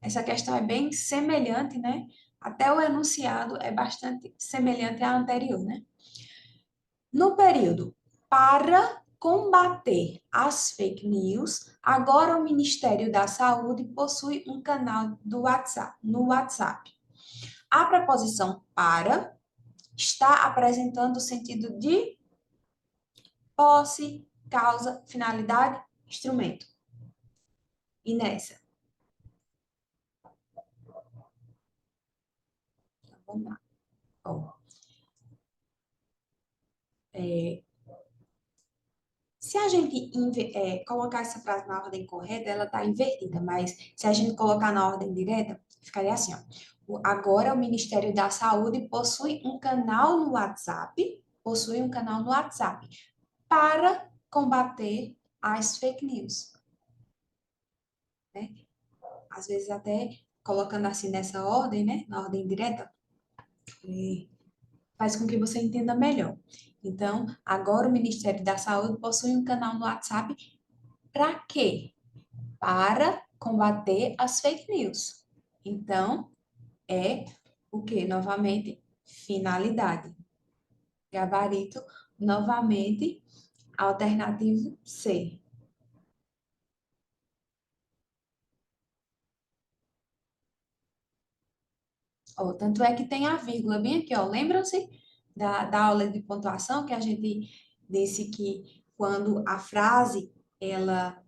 essa questão é bem semelhante, né? Até o enunciado é bastante semelhante à anterior, né? No período para combater as fake news, agora o Ministério da Saúde possui um canal no WhatsApp. A preposição para está apresentando o sentido de posse, causa, finalidade, instrumento. E nessa? Vamos lá. Ó, se a gente colocar essa frase na ordem correta, ela está invertida, mas se a gente colocar na ordem direta, ficaria assim, ó. Agora o Ministério da Saúde possui um canal no WhatsApp, para combater as fake news, né? Às vezes até colocando assim nessa ordem, né? Na ordem direta, faz com que você entenda melhor. Então, agora o Ministério da Saúde possui um canal no WhatsApp para quê? Para combater as fake news. Então, é o que? Novamente, finalidade. Gabarito, novamente, alternativo C. Ó, tanto é que tem a vírgula bem aqui, ó. Lembram-se da aula de pontuação que a gente disse que quando a frase ela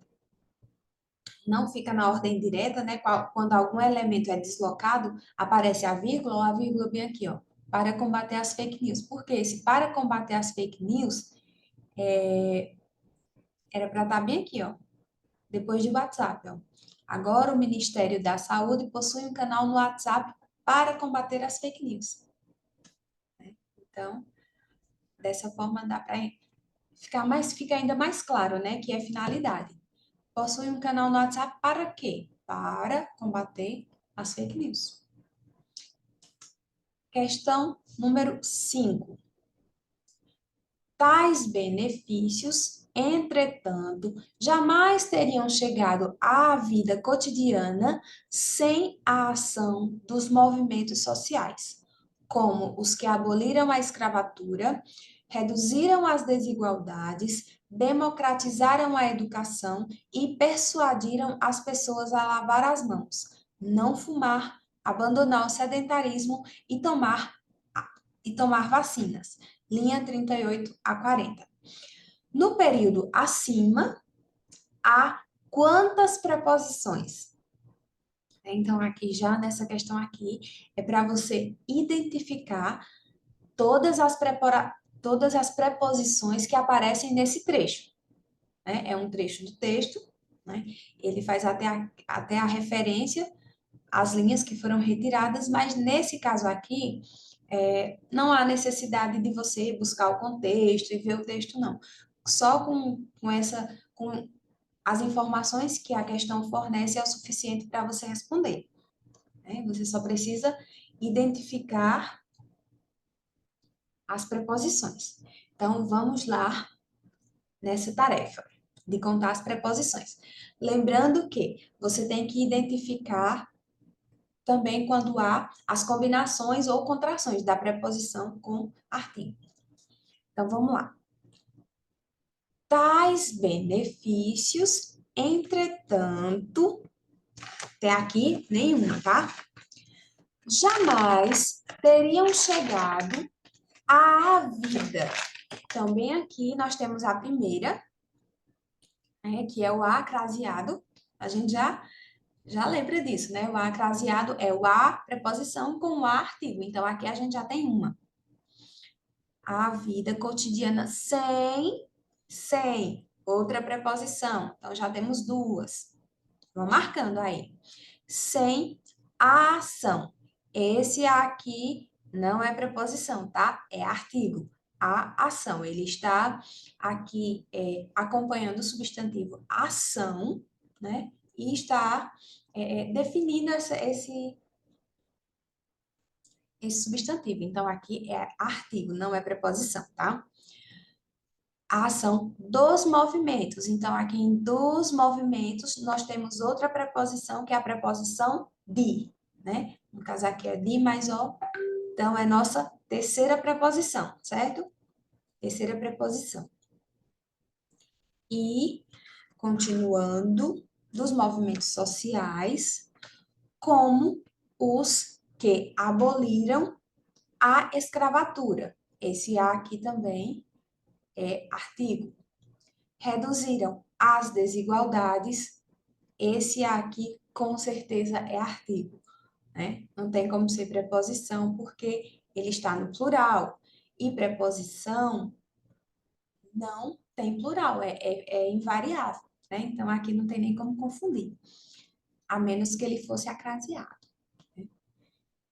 não fica na ordem direta, né? Quando algum elemento é deslocado, aparece a vírgula ou a vírgula bem aqui, ó. Para combater as fake news. Por quê? Se para combater as fake news, era para estar bem aqui, ó. Depois de WhatsApp, ó. Agora o Ministério da Saúde possui um canal no WhatsApp para combater as fake news. Então, dessa forma dá para fica ainda mais claro, né, que é finalidade. Possui um canal no WhatsApp para quê? Para combater as fake news. Questão número 5. Tais benefícios, entretanto, jamais teriam chegado à vida cotidiana sem a ação dos movimentos sociais, como os que aboliram a escravatura, reduziram as desigualdades, democratizaram a educação e persuadiram as pessoas a lavar as mãos, não fumar, abandonar o sedentarismo e tomar vacinas. Linha 38 a 40. No período acima, há quantas preposições? Então, aqui já nessa questão aqui, é para você identificar todas as preposições que aparecem nesse trecho. Né? É um trecho do texto, né? Ele faz até a referência às linhas que foram retiradas, mas nesse caso aqui, não há necessidade de você buscar o contexto e ver o texto, não. Só com as informações que a questão fornece é o suficiente para você responder. Né? Você só precisa identificar as preposições. Então, vamos lá nessa tarefa de contar as preposições. Lembrando que você tem que identificar também quando há as combinações ou contrações da preposição com artigo. Então, vamos lá. Tais benefícios, entretanto, até aqui nenhuma, tá? Jamais teriam chegado à vida. Então, bem aqui nós temos a primeira, né, que é o acraseado. A gente já lembra disso, né? O acraseado é o a preposição com o a artigo. Então, aqui a gente já tem uma. A vida cotidiana sem outra preposição. Então, já temos duas. Vão marcando aí. Sem a ação. Esse aqui não é preposição, tá? É artigo. A ação. Ele está aqui acompanhando o substantivo ação, né? E está definindo esse substantivo. Então, aqui é artigo, não é preposição, tá? A ação dos movimentos. Então, aqui em dos movimentos, nós temos outra preposição, que é a preposição de, né? No caso aqui é de mais o. Então, é nossa terceira preposição, certo? Terceira preposição. E, continuando, dos movimentos sociais, como os que aboliram a escravatura. Esse A aqui também é artigo. Reduziram as desigualdades. Esse A aqui com certeza é artigo, né? Não tem como ser preposição porque ele está no plural. E preposição não tem plural, é invariável, né? Então aqui não tem nem como confundir, a menos que ele fosse acraseado.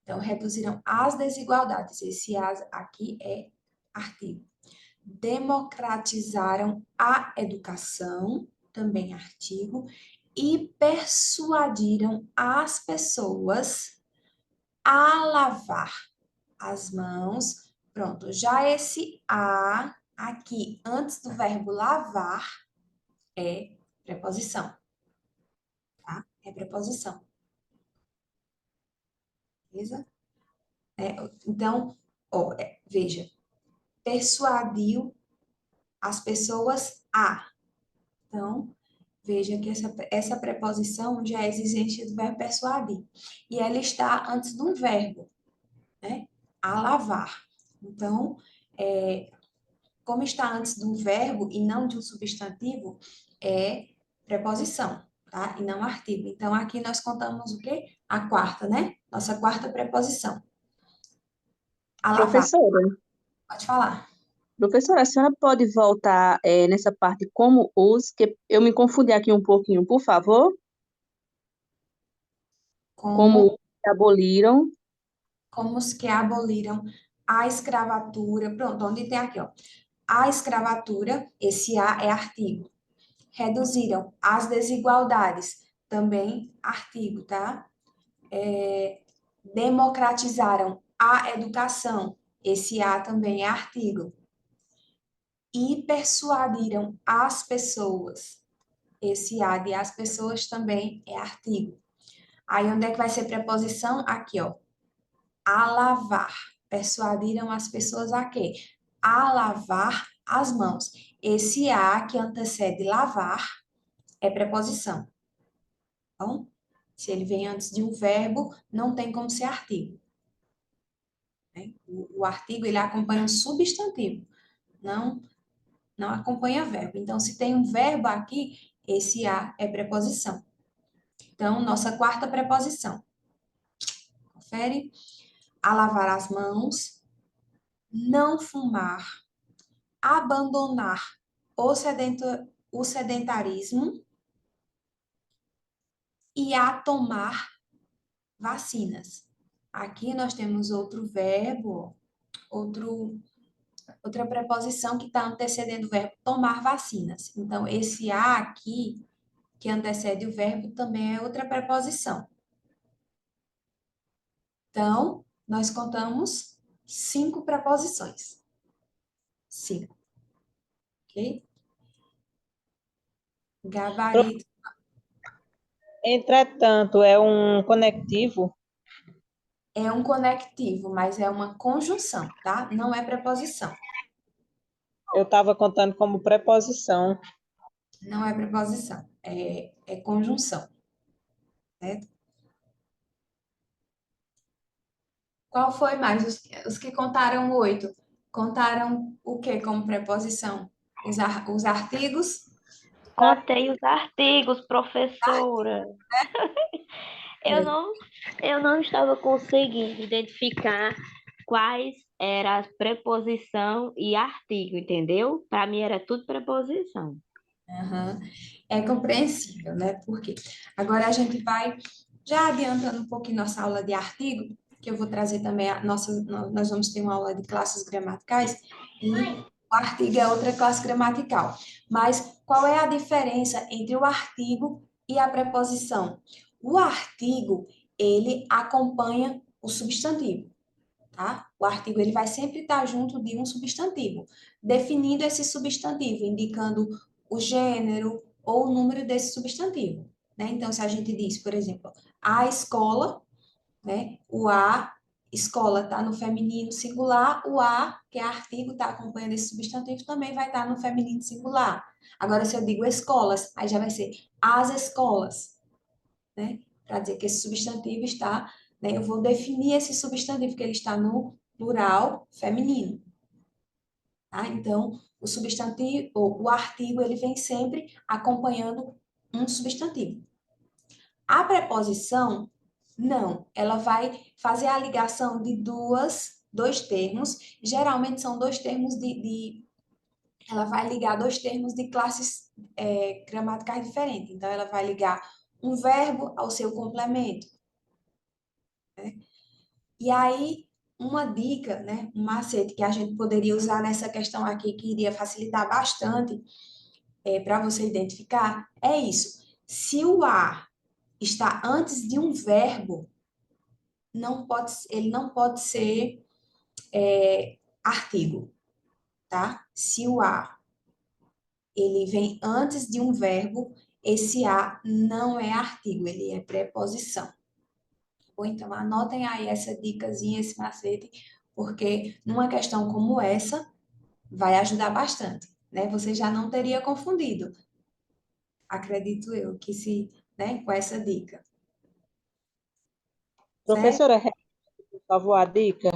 Então, reduziram as desigualdades. Esse as aqui é artigo. Democratizaram a educação, também artigo, e persuadiram as pessoas a lavar as mãos. Pronto, já esse a aqui, antes do verbo lavar, é preposição, tá? É preposição. Beleza? Então, ó, veja, persuadiu as pessoas a. Então, veja que essa preposição já é existente do verbo persuadir. E ela está antes de um verbo, né? A lavar. Então, como está antes de um verbo e não de um substantivo, é preposição, tá? E não artigo. Então, aqui nós contamos o quê? A quarta, né? Nossa quarta preposição. A lavar. Professora, Pode falar. professora, a senhora pode voltar nessa parte como os, que eu me confundi aqui um pouquinho, por favor? Como, Como os que aboliram. como os que aboliram a escravatura. Pronto, onde tem aqui, ó. A escravatura, esse A é artigo. Reduziram as desigualdades, também artigo, tá? Democratizaram a educação, esse A também é artigo. E persuadiram as pessoas, esse A de as pessoas também é artigo. Aí, onde é que vai ser preposição? Aqui, ó. A lavar. Persuadiram as pessoas a quê? a lavar as mãos. Esse a que antecede lavar é preposição. Então, se ele vem antes de um verbo, não tem como ser artigo, né? O artigo, ele acompanha um substantivo, não, não acompanha verbo. Então, se tem um verbo aqui, esse a é preposição. Então, nossa quarta preposição. Confere. A lavar as mãos, não fumar, abandonar o sedentarismo e a tomar vacinas. Aqui nós temos outro verbo, outra preposição que está antecedendo o verbo tomar vacinas. Então, esse a aqui, que antecede o verbo, também é outra preposição. Então, nós contamos 5 preposições. 5, ok? Gabarito Entretanto, é um conectivo. é um conectivo, mas é uma conjunção, tá? Não é preposição. Eu estava contando como preposição. Não é preposição, é conjunção, certo? Qual foi mais? Os que contaram 8, contaram o que como preposição? Os artigos? Contei os artigos, professora. Eu não, eu não estava conseguindo identificar quais eram as preposição e artigo, entendeu? Para mim era tudo preposição. Aham. É compreensível, né? Por quê? Agora a gente vai já adiantando um pouquinho nossa aula de artigo, que eu vou trazer também nós vamos ter uma aula de classes gramaticais e o artigo é outra classe gramatical. Mas qual é a diferença entre o artigo e a preposição? O artigo, ele acompanha o substantivo, tá? O artigo ele vai sempre estar junto de um substantivo, definindo esse substantivo, indicando o gênero ou o número desse substantivo, né? Então, se a gente diz, por exemplo, a escola, né? O a, escola está no feminino singular, o a, que é artigo, está acompanhando esse substantivo, também vai estar no feminino singular. Agora, se eu digo escolas, aí já vai ser as escolas, né? Para dizer que esse substantivo está, né? Eu vou definir esse substantivo, que ele está no plural feminino, tá? Então, o substantivo, ou o artigo, ele vem sempre acompanhando um substantivo. A preposição, não, ela vai fazer a ligação de dois termos, geralmente são dois termos ela vai ligar dois termos de classes gramaticais diferentes. Então, ela vai ligar um verbo ao seu complemento, né? E aí, uma dica, né, um macete que a gente poderia usar nessa questão aqui, que iria facilitar bastante para você identificar, é isso. Se o a está antes de um verbo, ele não pode ser artigo, tá? Se o a ele vem antes de um verbo, esse a não é artigo, ele é preposição. Ou então anotem aí essa dicasinha, esse macete, porque numa questão como essa vai ajudar bastante, né? Você já não teria confundido, acredito eu, que se, né, com essa dica, certo? Professora, repete, por favor, a dica.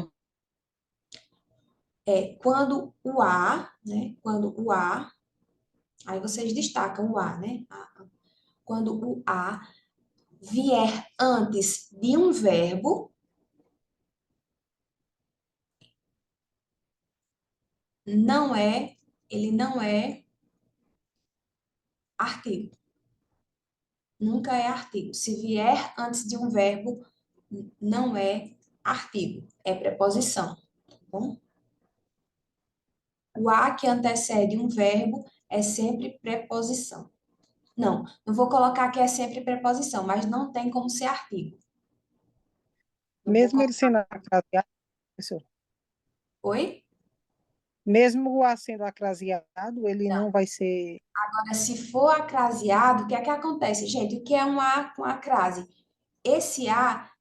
Quando o a, né? Quando o a, aí vocês destacam o a, né? Quando o a vier antes de um verbo, ele não é artigo. Nunca é artigo. Se vier antes de um verbo, não é artigo, é preposição, tá bom? O a que antecede um verbo é sempre preposição. Não vou colocar que é sempre preposição, mas não tem como ser artigo. Não vou Mesmo colocar. ele sendo acraseado, professor, Oi? mesmo o A sendo acraseado, ele Não. não vai ser. Agora, se for acraseado, o que é que acontece, gente? O que é um a com acrase? Esse a,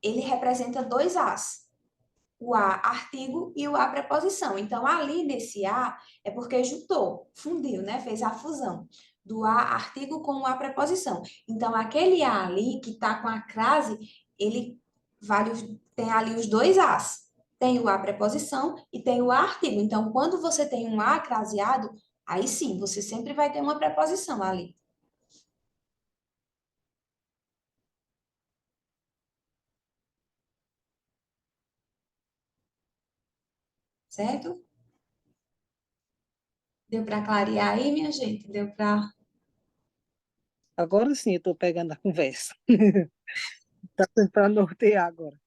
ele representa dois as. o a artigo e o a preposição. Então, ali nesse a é porque juntou, fundiu, né? Fez a fusão do a artigo com o a preposição. Então, aquele a ali que está com a crase, ele tem ali os dois as. Tem o a preposição e tem o a artigo. Então, quando você tem um a craseado, aí sim, você sempre vai ter uma preposição ali. Certo? Deu para clarear aí, minha gente? Deu para. Agora sim, eu estou pegando a conversa. Está tentando nortear agora.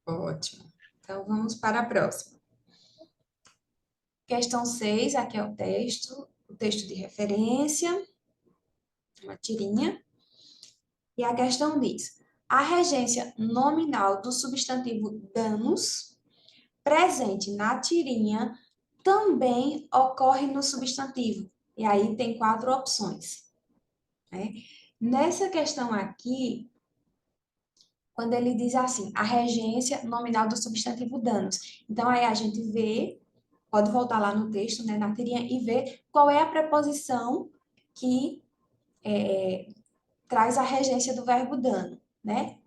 Ótimo. Então, vamos para a próxima. Questão 6, aqui é o texto de referência, uma tirinha. E a questão diz: a regência nominal do substantivo danos, presente na tirinha, também ocorre no substantivo. E aí tem 4 opções, né? Nessa questão aqui, quando ele diz assim, a regência nominal do substantivo danos. Então, aí a gente vê, pode voltar lá no texto, né, na tirinha, e ver qual é a preposição que traz a regência do verbo dano, né?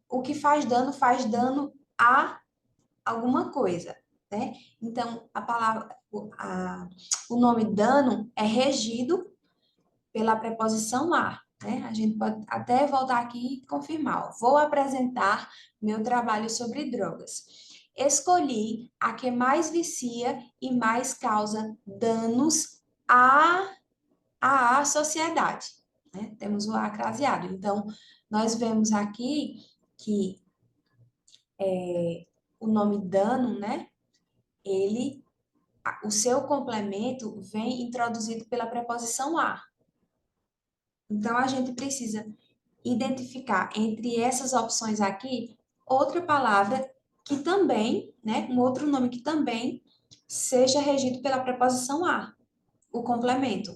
O que faz dano a alguma coisa, né? Então, a palavra, o nome dano é regido pela preposição a, né? A gente pode até voltar aqui e confirmar. Ó. Vou apresentar meu trabalho sobre drogas. Escolhi a que mais vicia e mais causa danos à sociedade. Né? Temos o a craseado. Então, nós vemos aqui que o nome dano, né? O seu complemento vem introduzido pela preposição a. Então, a gente precisa identificar entre essas opções aqui outra palavra que também, né, um outro nome que também seja regido pela preposição a, o complemento.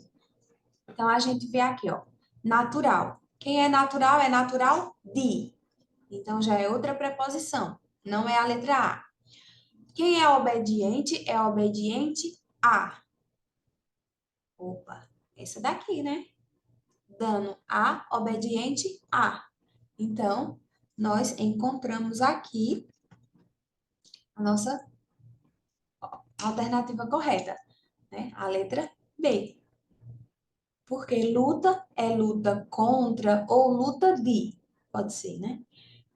Então, a gente vê aqui, ó, natural. Quem é natural de. Então, já é outra preposição, não é a letra A. Quem é obediente a. Opa, essa daqui, né? Dano a, obediente a. Então, nós encontramos aqui a nossa alternativa correta, né? A letra B. Porque luta é luta contra ou luta de, pode ser, né?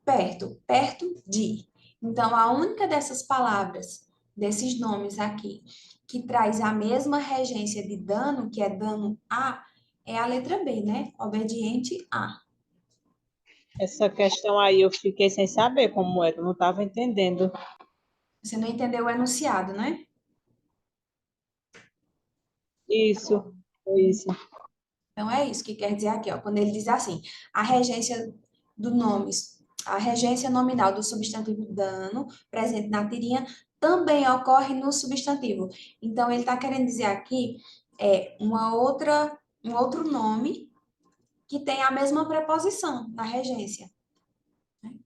Perto, perto de. Então, a única dessas palavras, desses nomes aqui, que traz a mesma regência de dano, que é dano a, é a letra B, né? Obediente a. Essa questão aí eu fiquei sem saber como era, eu não estava entendendo. Você não entendeu o enunciado, né? Isso, foi isso. Então, é isso que quer dizer aqui, ó. Quando ele diz assim, a regência do nome, a regência nominal do substantivo dano, presente na tirinha, também ocorre no substantivo. Então, ele está querendo dizer aqui um outro nome que tem a mesma preposição na regência. Né?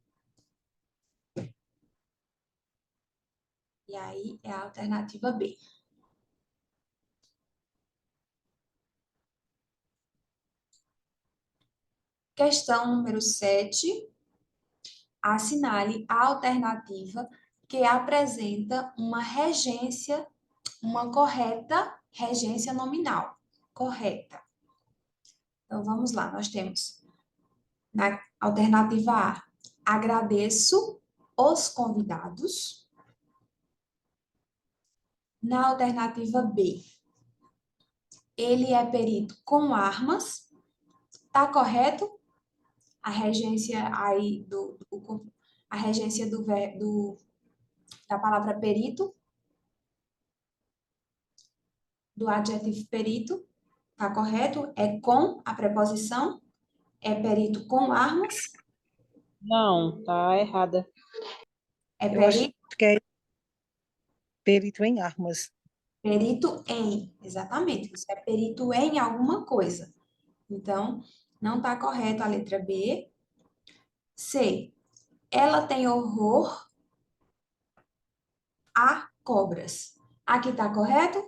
E aí é a alternativa B. Questão número 7. Assinale a alternativa que apresenta uma correta regência nominal. Correta. Então, vamos lá. Nós temos na alternativa A, agradeço os convidados. Na alternativa B, ele é perito com armas. Tá correto? A regência aí a regência da palavra perito, do adjetivo perito, tá correto? É com a preposição, é perito com armas, Não, tá errada. é Eu acho perito, que é perito em armas. perito em, exatamente, você é perito em alguma coisa. Então, não tá correto a letra B. C, ela tem horror há cobras. Aqui tá correto?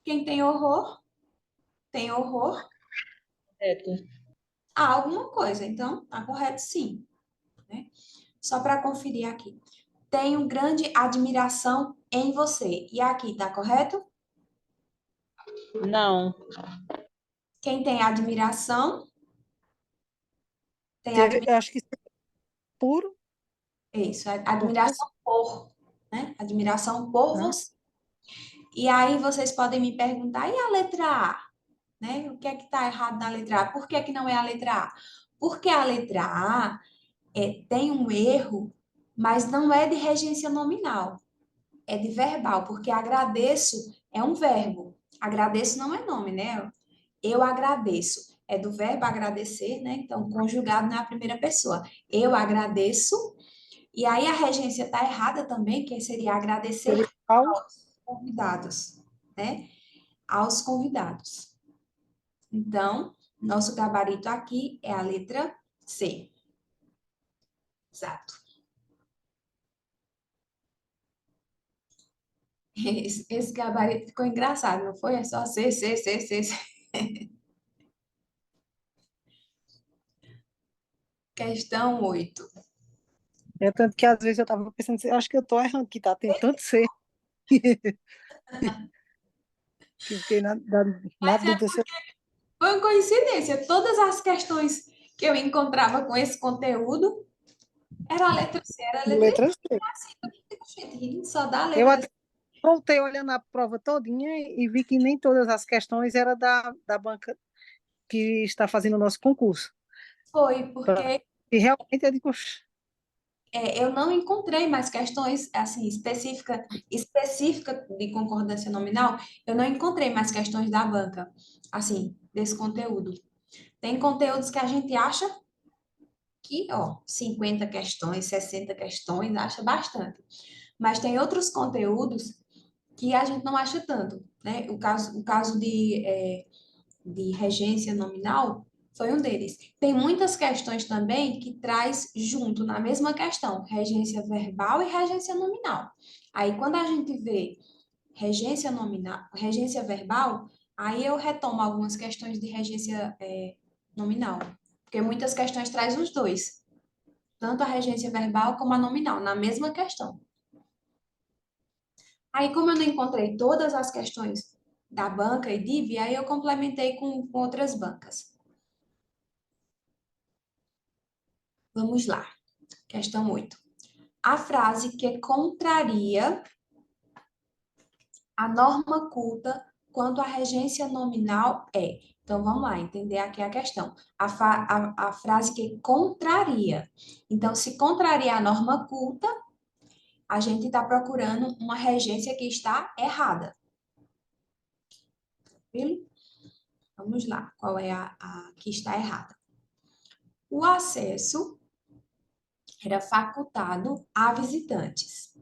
Quem tem horror, tem horror Correto. a alguma coisa. Então, tá correto sim, né? Só para conferir aqui. Tenho grande admiração em você. E aqui, tá correto? Não. Quem tem admiração, tem Eu acho que puro, isso, por você. admiração por, né? Admiração por Né? você. E aí vocês podem me perguntar, e a letra A? Né? O que é que está errado na letra A? Por que que não é a letra A? Porque a letra A tem um erro, mas não é de regência nominal, é de verbal, porque agradeço é um verbo. Agradeço não é nome, né? Eu agradeço. É do verbo agradecer, né? Então, conjugado na primeira pessoa. Eu agradeço. E aí a regência está errada também, que seria agradecer Seria ao aos convidados, né? Aos convidados. Então, nosso gabarito aqui é a letra C. Exato. Esse gabarito ficou engraçado, não foi? É só C, C, C, C, C. Questão 8. É tanto que às vezes eu estava pensando, assim, acho que eu estou errando, que está tentando ser, que fiquei na Mas dúvida. foi uma coincidência. Todas as questões que eu encontrava com esse conteúdo era a letra C, era a letra Letra C. C. Gente, só dá a Eu letra até C. voltei olhando a prova todinha e vi que nem todas as questões eram da banca que está fazendo o nosso concurso. Foi, porque E realmente eu digo, "Oxe, eu não encontrei mais questões assim específica de concordância nominal, eu não encontrei mais questões da banca, assim, desse conteúdo. Tem conteúdos que a gente acha que, ó, 50 questões, 60 questões, acha bastante. Mas tem outros conteúdos que a gente não acha tanto, né? O caso de regência nominal foi um deles. Tem muitas questões também que traz junto na mesma questão, regência verbal e regência nominal. Aí quando a gente vê regência nominal, regência verbal, aí eu retomo algumas questões de regência nominal, porque muitas questões traz os dois, tanto a regência verbal como a nominal, na mesma questão. Aí, como eu não encontrei todas as questões da banca e DIV, aí eu complementei com outras bancas. Vamos lá. Questão 8. A frase que contraria a norma culta quanto à regência nominal é. Então, vamos lá, entender aqui a questão. A frase que contraria. Então, se contraria a norma culta, a gente está procurando uma regência que está errada. Tranquilo? Vamos lá, qual é a que está errada? O acesso era facultado a visitantes.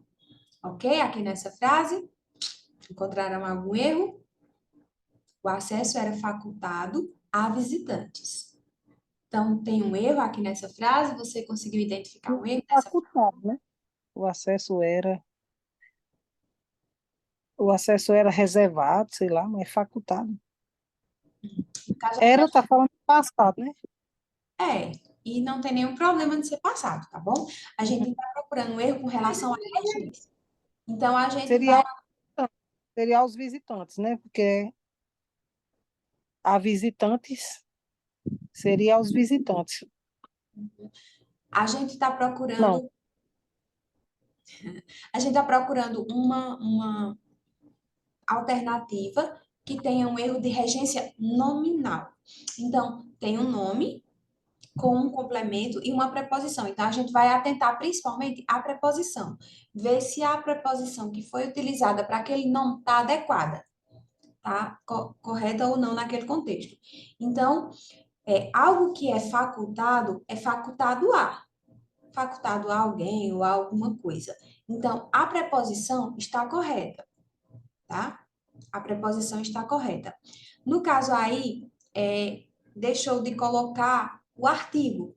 Ok? Aqui nessa frase, encontraram algum erro? O acesso era facultado a visitantes. Então, tem um erro aqui nessa frase? Você conseguiu identificar um erro nessa frase? facultado, né? O acesso era, o acesso era reservado, sei lá, mas facultado. No caso, aqui, Era, tá falando do passado, né? e não tem nenhum problema de ser passado, tá bom? A gente está procurando um erro com relação à regência. Então, a gente vai. Seria, seria aos visitantes, né? Porque a visitantes seria aos visitantes. A gente está Não, procurando. A gente está procurando uma alternativa que tenha um erro de regência nominal. Então, tem um nome com um complemento e uma preposição. Então, a gente vai atentar principalmente à preposição. Ver se a preposição que foi utilizada para aquele nome está adequada, tá? Correta ou não naquele contexto. Então, algo que é facultado a. Facultado a alguém ou a alguma coisa. Então, a preposição está correta, tá? A preposição está correta. No caso aí, deixou de colocar o artigo,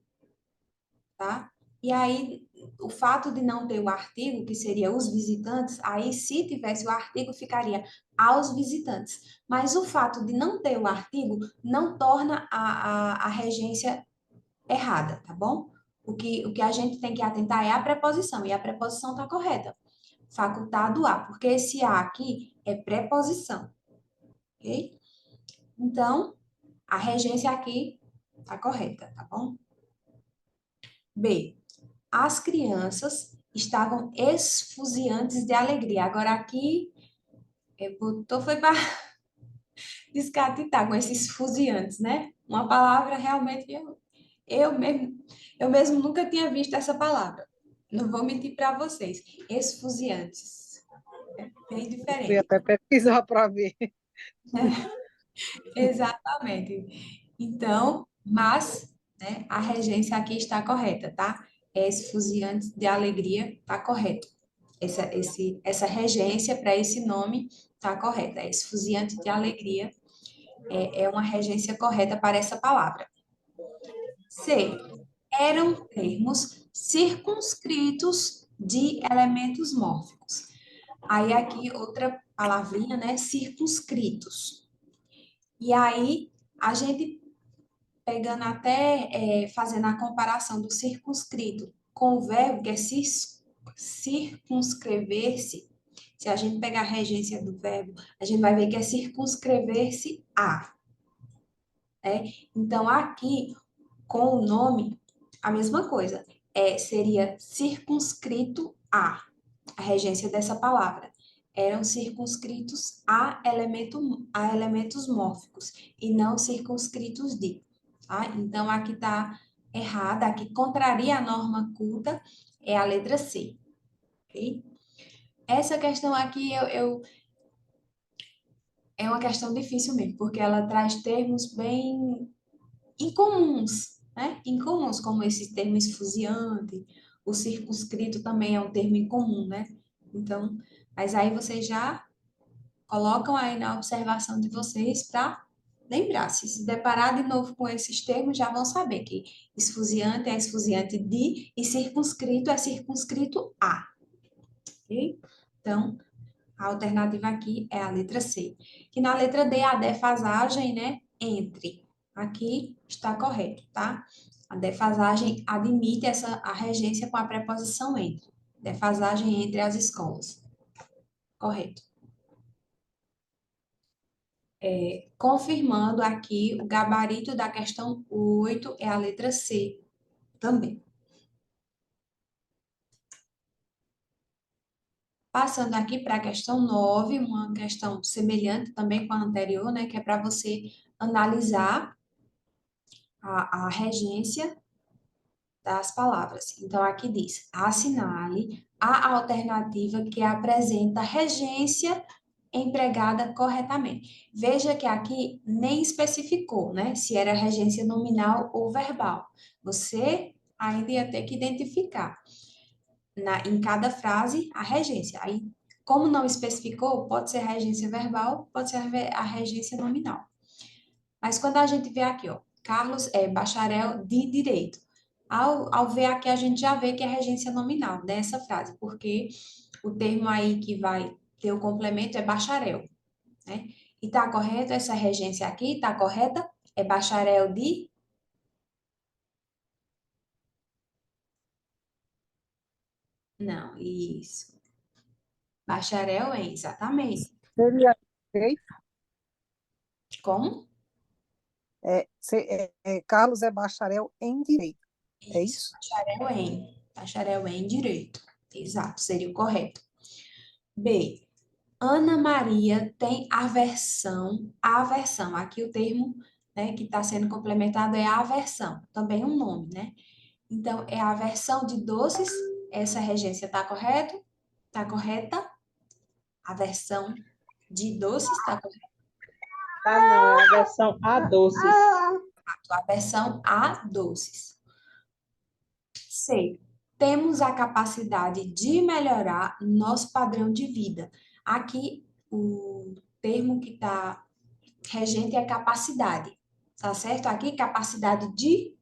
tá? E aí, o fato de não ter o artigo, que seria os visitantes, aí se tivesse o artigo, ficaria aos visitantes. Mas o fato de não ter o artigo não torna a regência errada, tá bom? O que a gente tem que atentar é a preposição, e a preposição está correta. Facultado a, porque esse a aqui é preposição, ok? Então, a regência aqui está correta, tá bom? B. As crianças estavam esfuziantes de alegria. Agora aqui, botou foi para descatitar com esses esfuziantes, né? Uma palavra realmente eu mesmo, eu mesmo nunca tinha visto essa palavra. Não vou mentir para vocês. Esfuziantes. É bem Fui diferente. até pesquisar para ver. Exatamente. Então, mas, né, a regência aqui está correta, tá? Esfuziantes de alegria está correto. Essa regência para esse nome está correta. Esfuziante de alegria é uma regência correta para essa palavra. C. Eram termos circunscritos de elementos mórficos. Aí aqui outra palavrinha, né? Circunscritos. E aí a gente pegando até, fazendo a comparação do circunscrito com o verbo que é circunscrever-se, se a gente pegar a regência do verbo, a gente vai ver que é circunscrever-se a. Né? Então, aqui, com o nome, a mesma coisa. Seria circunscrito a regência dessa palavra. Eram circunscritos a elementos mórficos e não circunscritos de. Tá? Então, aqui está errada, aqui contraria a norma culta, é a letra C. Ok? Essa questão aqui é uma questão difícil mesmo, porque ela traz termos bem incomuns, né? Incomuns, como esse termo esfuziante, o circunscrito também é um termo incomum, né? Então, mas aí vocês já colocam aí na observação de vocês para lembrar. Se deparar de novo com esses termos, já vão saber que esfuziante é esfuziante de e circunscrito é circunscrito a. Ok? Então, a alternativa aqui é a letra C. Que na letra D, a defasagem, né, entre. Aqui está correto, tá? A defasagem admite a regência com a preposição entre. Defasagem entre as escolas. Correto. Confirmando aqui, o gabarito da questão 8 é a letra C também. Passando aqui para a questão 9, uma questão semelhante também com a anterior, né, que é para você analisar a regência das palavras. Então, aqui diz: assinale a alternativa que apresenta regência empregada corretamente. Veja que aqui nem especificou, né, se era regência nominal ou verbal. Você ainda ia ter que identificar em cada frase a regência. Aí, como não especificou, pode ser a regência verbal, pode ser a regência nominal. Mas quando a gente vê aqui, ó, Carlos é bacharel de direito. Ao ver aqui, a gente já vê que é regência nominal dessa frase, porque o termo aí que vai ter o complemento é bacharel, né? E tá correto essa regência aqui? Tá correta? É bacharel de? Não, isso. Bacharel é exatamente. Seria direito? Como? Carlos é bacharel em direito. É Isso, isso? bacharel em direito. Exato, seria o correto. B. Ana Maria tem aversão. Aqui o termo, né, que está sendo complementado é aversão, também um nome, né? Então, é aversão de doces, essa regência está correto? Está correta? Aversão de doces, está correto? Tá, não, é a versão a doces. Aversão a doces. C. Temos a capacidade de melhorar nosso padrão de vida. Aqui, o termo que está regente é capacidade. Tá certo? Aqui, capacidade de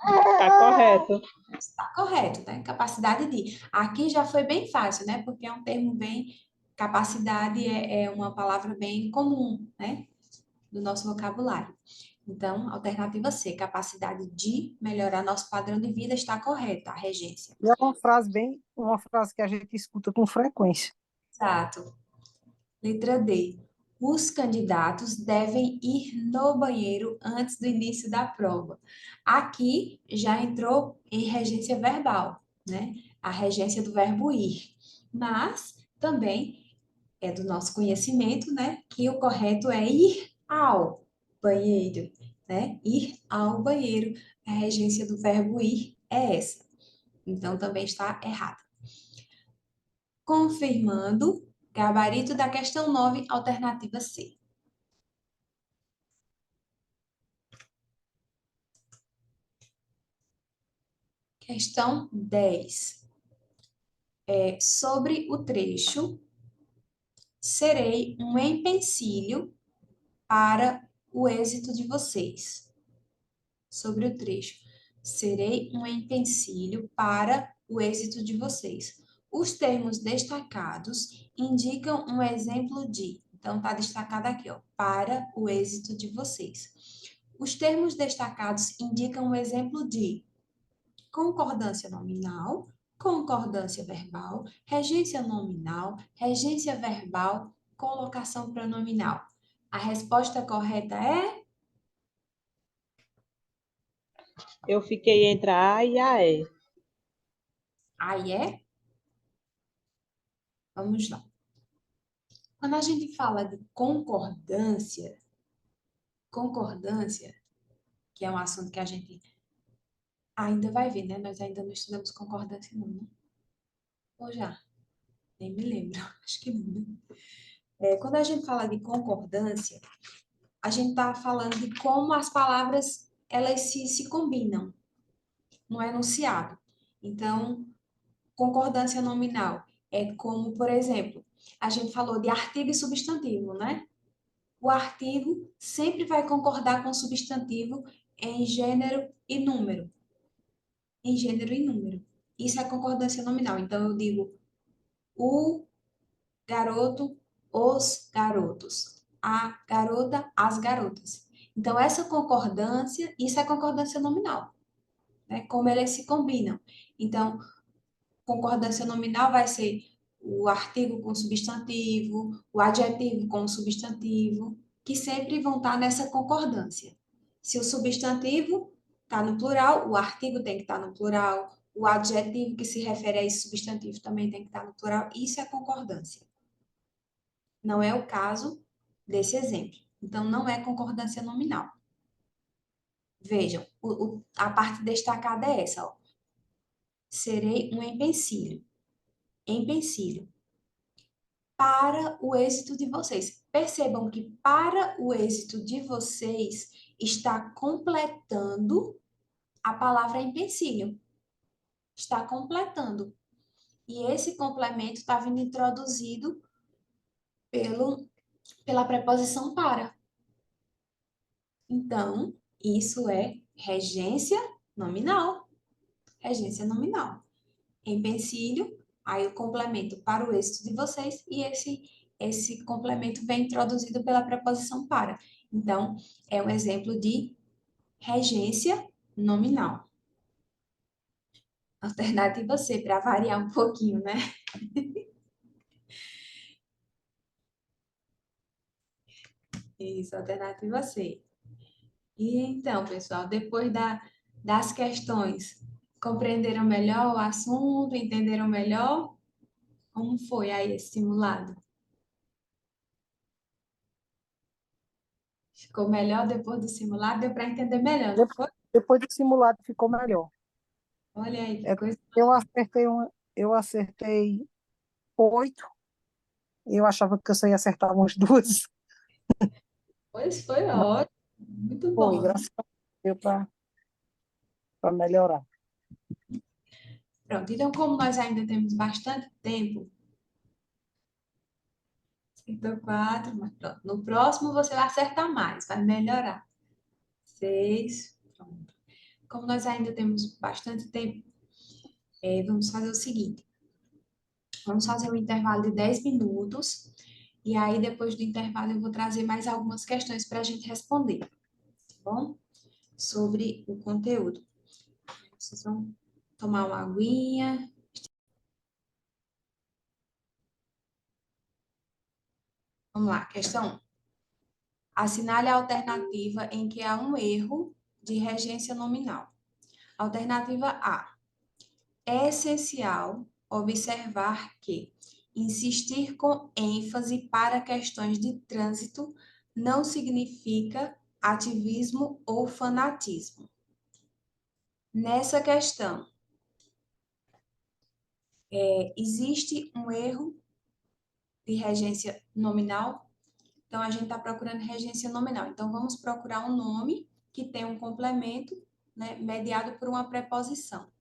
Tá correto. Está correto, né? Capacidade de. Aqui já foi bem fácil, né? Porque é um termo bem. Capacidade é uma palavra bem comum, né? Do nosso vocabulário. Então, alternativa C, capacidade de melhorar nosso padrão de vida está correta, a regência. E é uma frase que a gente escuta com frequência. Exato. Letra D. Os candidatos devem ir no banheiro antes do início da prova. Aqui já entrou em regência verbal, né? A regência do verbo ir. Mas também é do nosso conhecimento, né? Que o correto é ir ao banheiro, né? Ir ao banheiro. A regência do verbo ir é essa. Então também está errado. Confirmando, gabarito da questão 9, alternativa C. Questão 10. Sobre o trecho, serei um empecilho para o êxito de vocês. Sobre o trecho, serei um empecilho para o êxito de vocês. Os termos destacados indicam um exemplo de. Então, está destacado aqui, ó, para o êxito de vocês. Os termos destacados indicam um exemplo de concordância nominal, concordância verbal, regência nominal, regência verbal, colocação pronominal. A resposta correta é Eu fiquei entre a A e a E. aí é. Vamos lá. Quando a gente fala de concordância, que é um assunto que a gente ainda vai ver, né? Nós ainda não estudamos concordância, não, né? Ou já? Nem me lembro. Acho que não, né? Quando a gente fala de concordância, a gente está falando de como as palavras elas se combinam no enunciado. Então, concordância nominal é como, por exemplo, a gente falou de artigo e substantivo, né? O artigo sempre vai concordar com o substantivo em gênero e número. Em gênero e número. Isso é concordância nominal. Então, eu digo o garoto, os garotos. A garota, as garotas. Então, essa concordância, isso é concordância nominal, né? Como eles se combinam. Então, concordância nominal vai ser o artigo com substantivo, o adjetivo com substantivo, que sempre vão estar nessa concordância. Se o substantivo está no plural, o artigo tem que estar no plural, o adjetivo que se refere a esse substantivo também tem que estar no plural. Isso é concordância. Não é o caso desse exemplo. Então, não é concordância nominal. Vejam, a parte destacada é essa, ó. Serei um empecilho. Empecilho. Para o êxito de vocês. Percebam que para o êxito de vocês está completando a palavra empecilho. Está completando. E esse complemento está vindo introduzido pela preposição para. Então, isso é regência nominal. Regência nominal. Empecilho, aí o complemento para o êxito de vocês, e esse complemento vem introduzido pela preposição para. Então, é um exemplo de regência nominal. Alternativa C, para variar um pouquinho, né? Isso, alternativa C. E então, pessoal, depois das questões, compreenderam melhor o assunto, entenderam melhor? Como foi aí esse simulado? Ficou melhor depois do simulado? Deu para entender melhor, não foi? Depois do simulado ficou melhor. Olha aí, que É, coisa. eu acertei 8. Eu achava que eu só ia acertar umas duas. Pois foi Mas ótimo, muito foi, bom. graças a Deus, deu para melhorar. Pronto, então, como nós ainda temos bastante tempo, acertou 4, mas pronto. No próximo você vai acertar mais, vai melhorar. 6, pronto. como nós ainda temos bastante tempo, vamos fazer o seguinte. Vamos fazer um intervalo de 10 minutos. E aí, depois do intervalo, eu vou trazer mais algumas questões para a gente responder, tá bom? Sobre o conteúdo. Vocês vão tomar uma aguinha. Vamos lá, questão 1. Assinale a alternativa em que há um erro de regência nominal. Alternativa A. É essencial observar que insistir com ênfase para questões de trânsito não significa ativismo ou fanatismo. Nessa questão, existe um erro de regência nominal? Então, a gente está procurando regência nominal. Então, vamos procurar um nome que tem um complemento, né, mediado por uma preposição.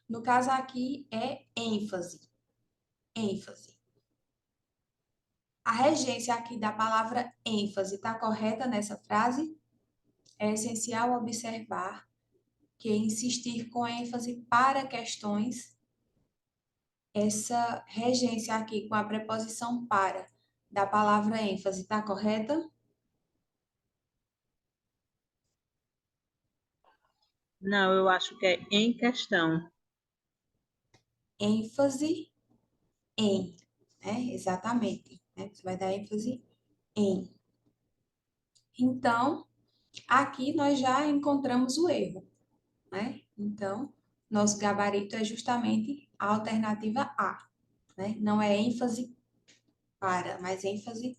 No caso aqui, é ênfase. ênfase. A regência aqui da palavra ênfase está correta nessa frase? É essencial observar que insistir com ênfase para questões, essa regência aqui com a preposição para da palavra ênfase está correta? Não, eu acho que é em questão. ênfase em, né? Exatamente, né? Você vai dar ênfase em. Então, aqui nós já encontramos o erro, né? Então, nosso gabarito é justamente a alternativa A, né? Não é ênfase para, mas ênfase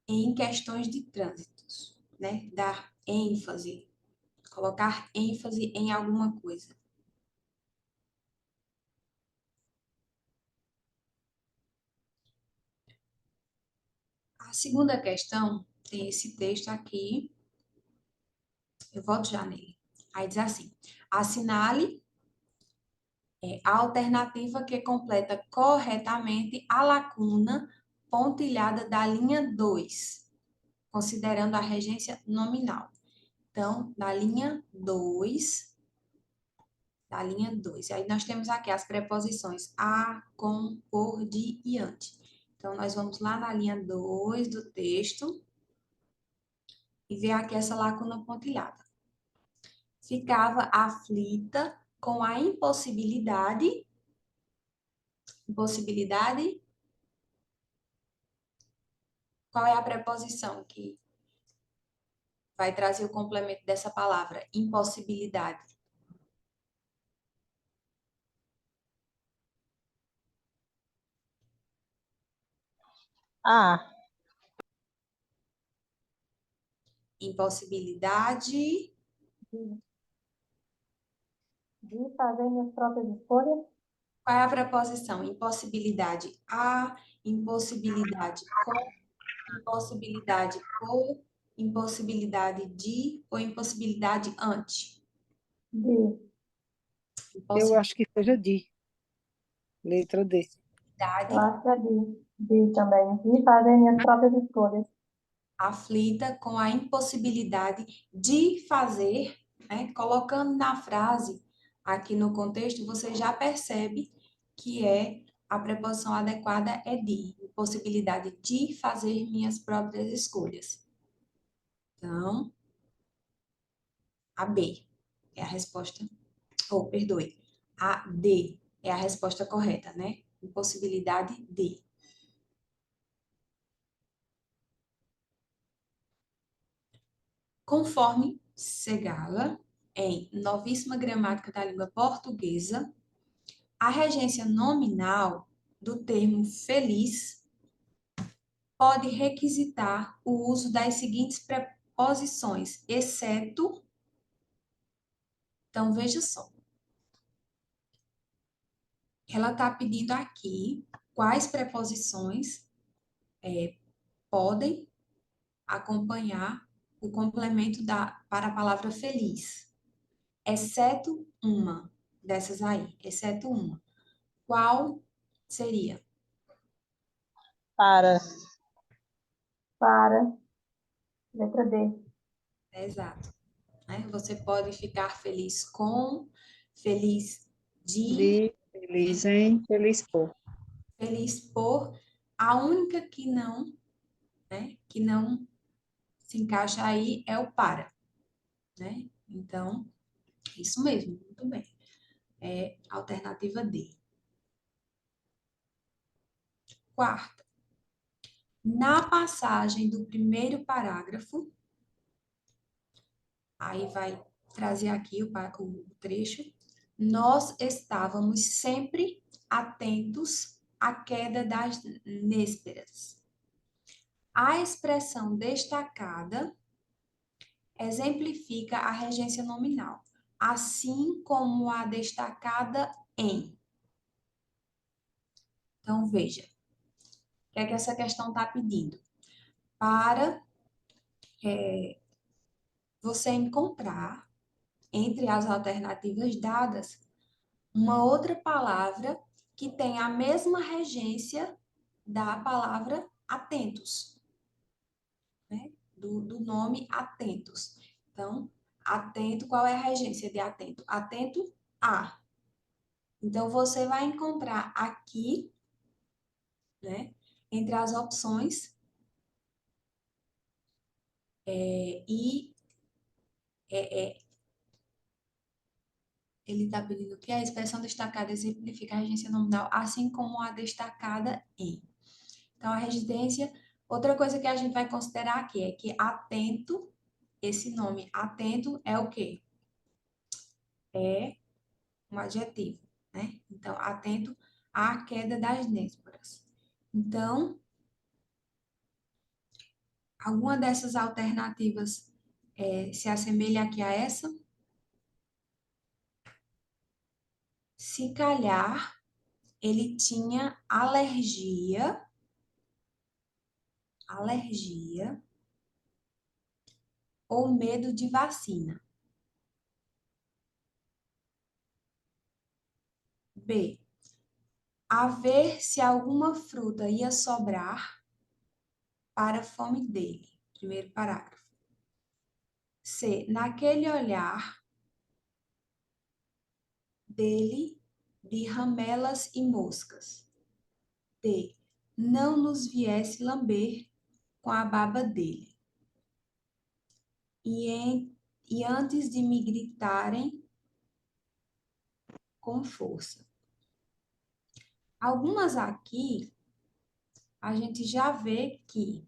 em questões de trânsitos, né? Dar ênfase, colocar ênfase em alguma coisa. A segunda questão tem esse texto aqui, eu volto já nele. Aí diz assim: assinale a alternativa que completa corretamente a lacuna pontilhada da linha 2, considerando a regência nominal. Então, da linha 2, E aí nós temos aqui as preposições a, com, por, de e ante. Então, nós vamos lá na linha 2 do texto e ver aqui essa lacuna pontilhada. Ficava aflita com a impossibilidade. Qual é a preposição que vai trazer o complemento dessa palavra? Impossibilidade. Ah, Impossibilidade. De fazer minhas próprias escolhas. Qual é a preposição? Impossibilidade a, impossibilidade com, impossibilidade por, impossibilidade de ou impossibilidade ante? De. Eu acho que seja de. Letra D. Eu Impossibilidade acho que é de também. De fazer minhas próprias escolhas. aflita com a impossibilidade de fazer, né? Colocando na frase, aqui no contexto, você já percebe que a preposição adequada é de, impossibilidade de fazer minhas próprias escolhas. Então, a B é a resposta, ou perdoe, a D é a resposta correta, né? Impossibilidade de. Conforme Segala, em Novíssima Gramática da Língua Portuguesa, a regência nominal do termo feliz pode requisitar o uso das seguintes preposições, exceto. Então, veja só. Ela está pedindo aqui quais preposições podem acompanhar o complemento para a palavra feliz, exceto uma dessas aí, exceto uma. Qual seria? para. Para. Letra D. Exato. né? Você pode ficar feliz com, feliz de, De feliz em, feliz por. feliz por. A única que não, né? Que não se encaixa aí é o para, né? Então, isso mesmo, muito bem. É a alternativa D. Quarta, na passagem do primeiro parágrafo, aí vai trazer aqui o trecho, nós estávamos sempre atentos à queda das nésperas. A expressão destacada exemplifica a regência nominal, assim como a destacada em. Então, veja, o que é que essa questão está pedindo? Para você encontrar entre as alternativas dadas uma outra palavra que tem a mesma regência da palavra atentos, né? Do nome atentos. Então, atento, qual é a regência de atento? Atento a. Então, você vai encontrar aqui, né, entre as opções, e ele está pedindo que a expressão destacada exemplifica a regência nominal, assim como a destacada em. Então, a regência, outra coisa que a gente vai considerar aqui é que atento, esse nome atento é o quê? É um adjetivo, né? Então, atento à queda das nésperas. Então, alguma dessas alternativas se assemelha aqui a essa? Se calhar, ele tinha alergia ou medo de vacina. B. A ver se alguma fruta ia sobrar para a fome dele. Primeiro parágrafo. C. Naquele olhar dele de ramelas e moscas. D. Não nos viesse lamber com a baba dele. E antes de me gritarem com força. Algumas aqui, a gente já vê que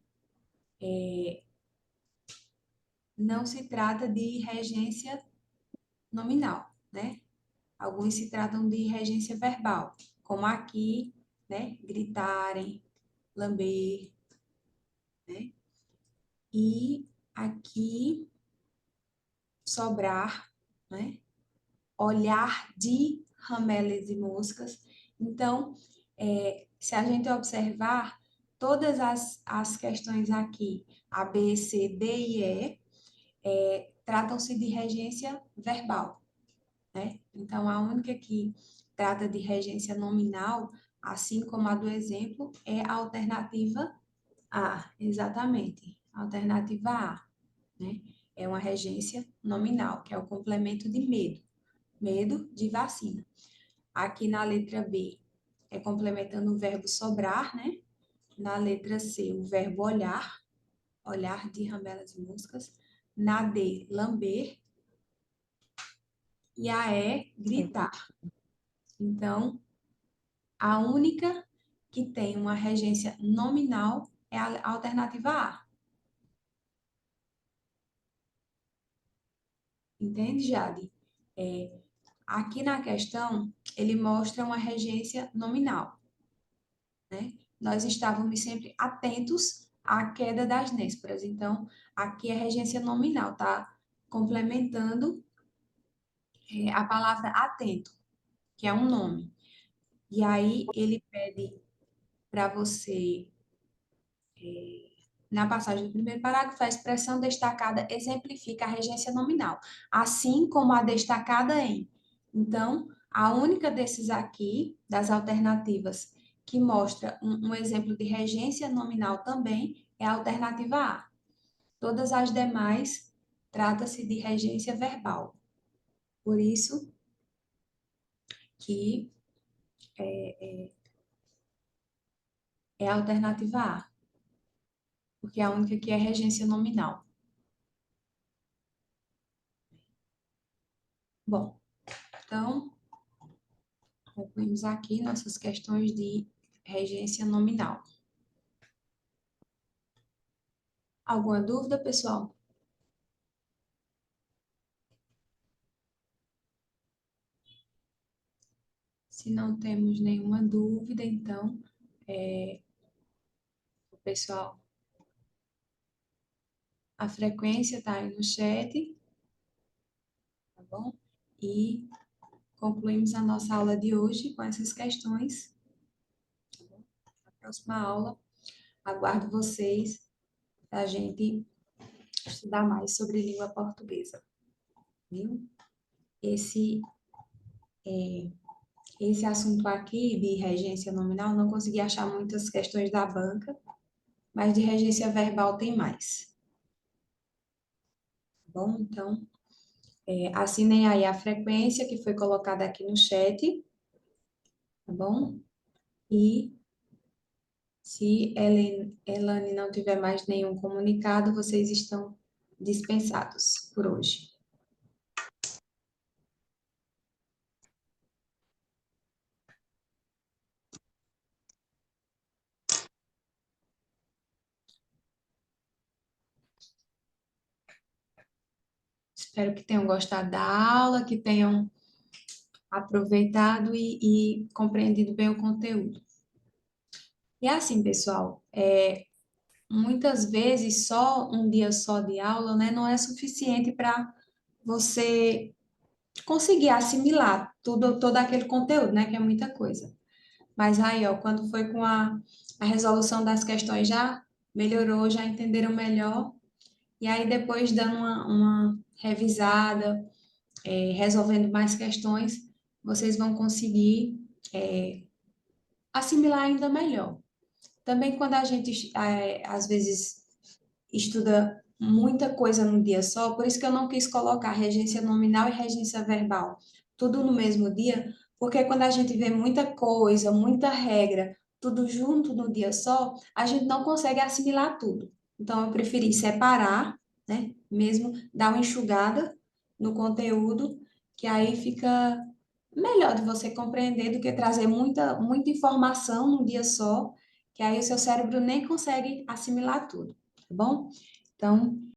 não se trata de regência nominal, né? Alguns se tratam de regência verbal, como aqui, né? Gritarem, lamber, né? E aqui, sobrar, né? Olhar de ramelas e moscas. Então, se a gente observar, todas as questões aqui, A, B, C, D e E, tratam-se de regência verbal, né? Então, a única que trata de regência nominal, assim como a do exemplo, é a alternativa A, exatamente. A alternativa A, né? É uma regência nominal, que é o complemento de medo. Medo de vacina. Aqui na letra B, é complementando o verbo sobrar, né? Na letra C, o verbo olhar, olhar de ramelas e moscas. Na D, lamber. E a E, gritar. Então, a única que tem uma regência nominal é a alternativa A. Entende, Jade? Aqui na questão, ele mostra uma regência nominal, né? Nós estávamos sempre atentos à queda das nésperas. Então, aqui é regência nominal, tá? Complementando a palavra atento, que é um nome. E aí, ele pede para você na passagem do primeiro parágrafo, a expressão destacada exemplifica a regência nominal, assim como a destacada em. Então, a única desses aqui, das alternativas, que mostra um exemplo de regência nominal também, é a alternativa A. Todas as demais trata-se de regência verbal. Por isso que é a alternativa A, porque a única que é regência nominal. Bom, então, concluímos aqui nossas questões de regência nominal. Alguma dúvida, pessoal? Se não temos nenhuma dúvida, então, pessoal, a frequência está aí no chat, tá bom? E concluímos a nossa aula de hoje com essas questões. Tá bom? Na próxima aula, aguardo vocês para a gente estudar mais sobre língua portuguesa, viu? Esse assunto aqui de regência nominal, não consegui achar muitas questões da banca, mas de regência verbal tem mais. Tá bom? Então, assinem aí a frequência que foi colocada aqui no chat, tá bom? E se Elane não tiver mais nenhum comunicado, vocês estão dispensados por hoje. Espero que tenham gostado da aula, que tenham aproveitado e compreendido bem o conteúdo. E é assim, pessoal, muitas vezes só um dia só de aula, né, não é suficiente para você conseguir assimilar todo aquele conteúdo, né, que é muita coisa. Mas aí, ó, quando foi com a resolução das questões já melhorou, já entenderam melhor. E aí, depois dando uma revisada, resolvendo mais questões, vocês vão conseguir assimilar ainda melhor. Também quando a gente, às vezes, estuda muita coisa num dia só, por isso que eu não quis colocar regência nominal e regência verbal, tudo no mesmo dia, porque quando a gente vê muita coisa, muita regra, tudo junto no dia só, a gente não consegue assimilar tudo. Então, eu preferi separar, né, mesmo dar uma enxugada no conteúdo, que aí fica melhor de você compreender do que trazer muita informação num dia só, que aí o seu cérebro nem consegue assimilar tudo, tá bom? Então,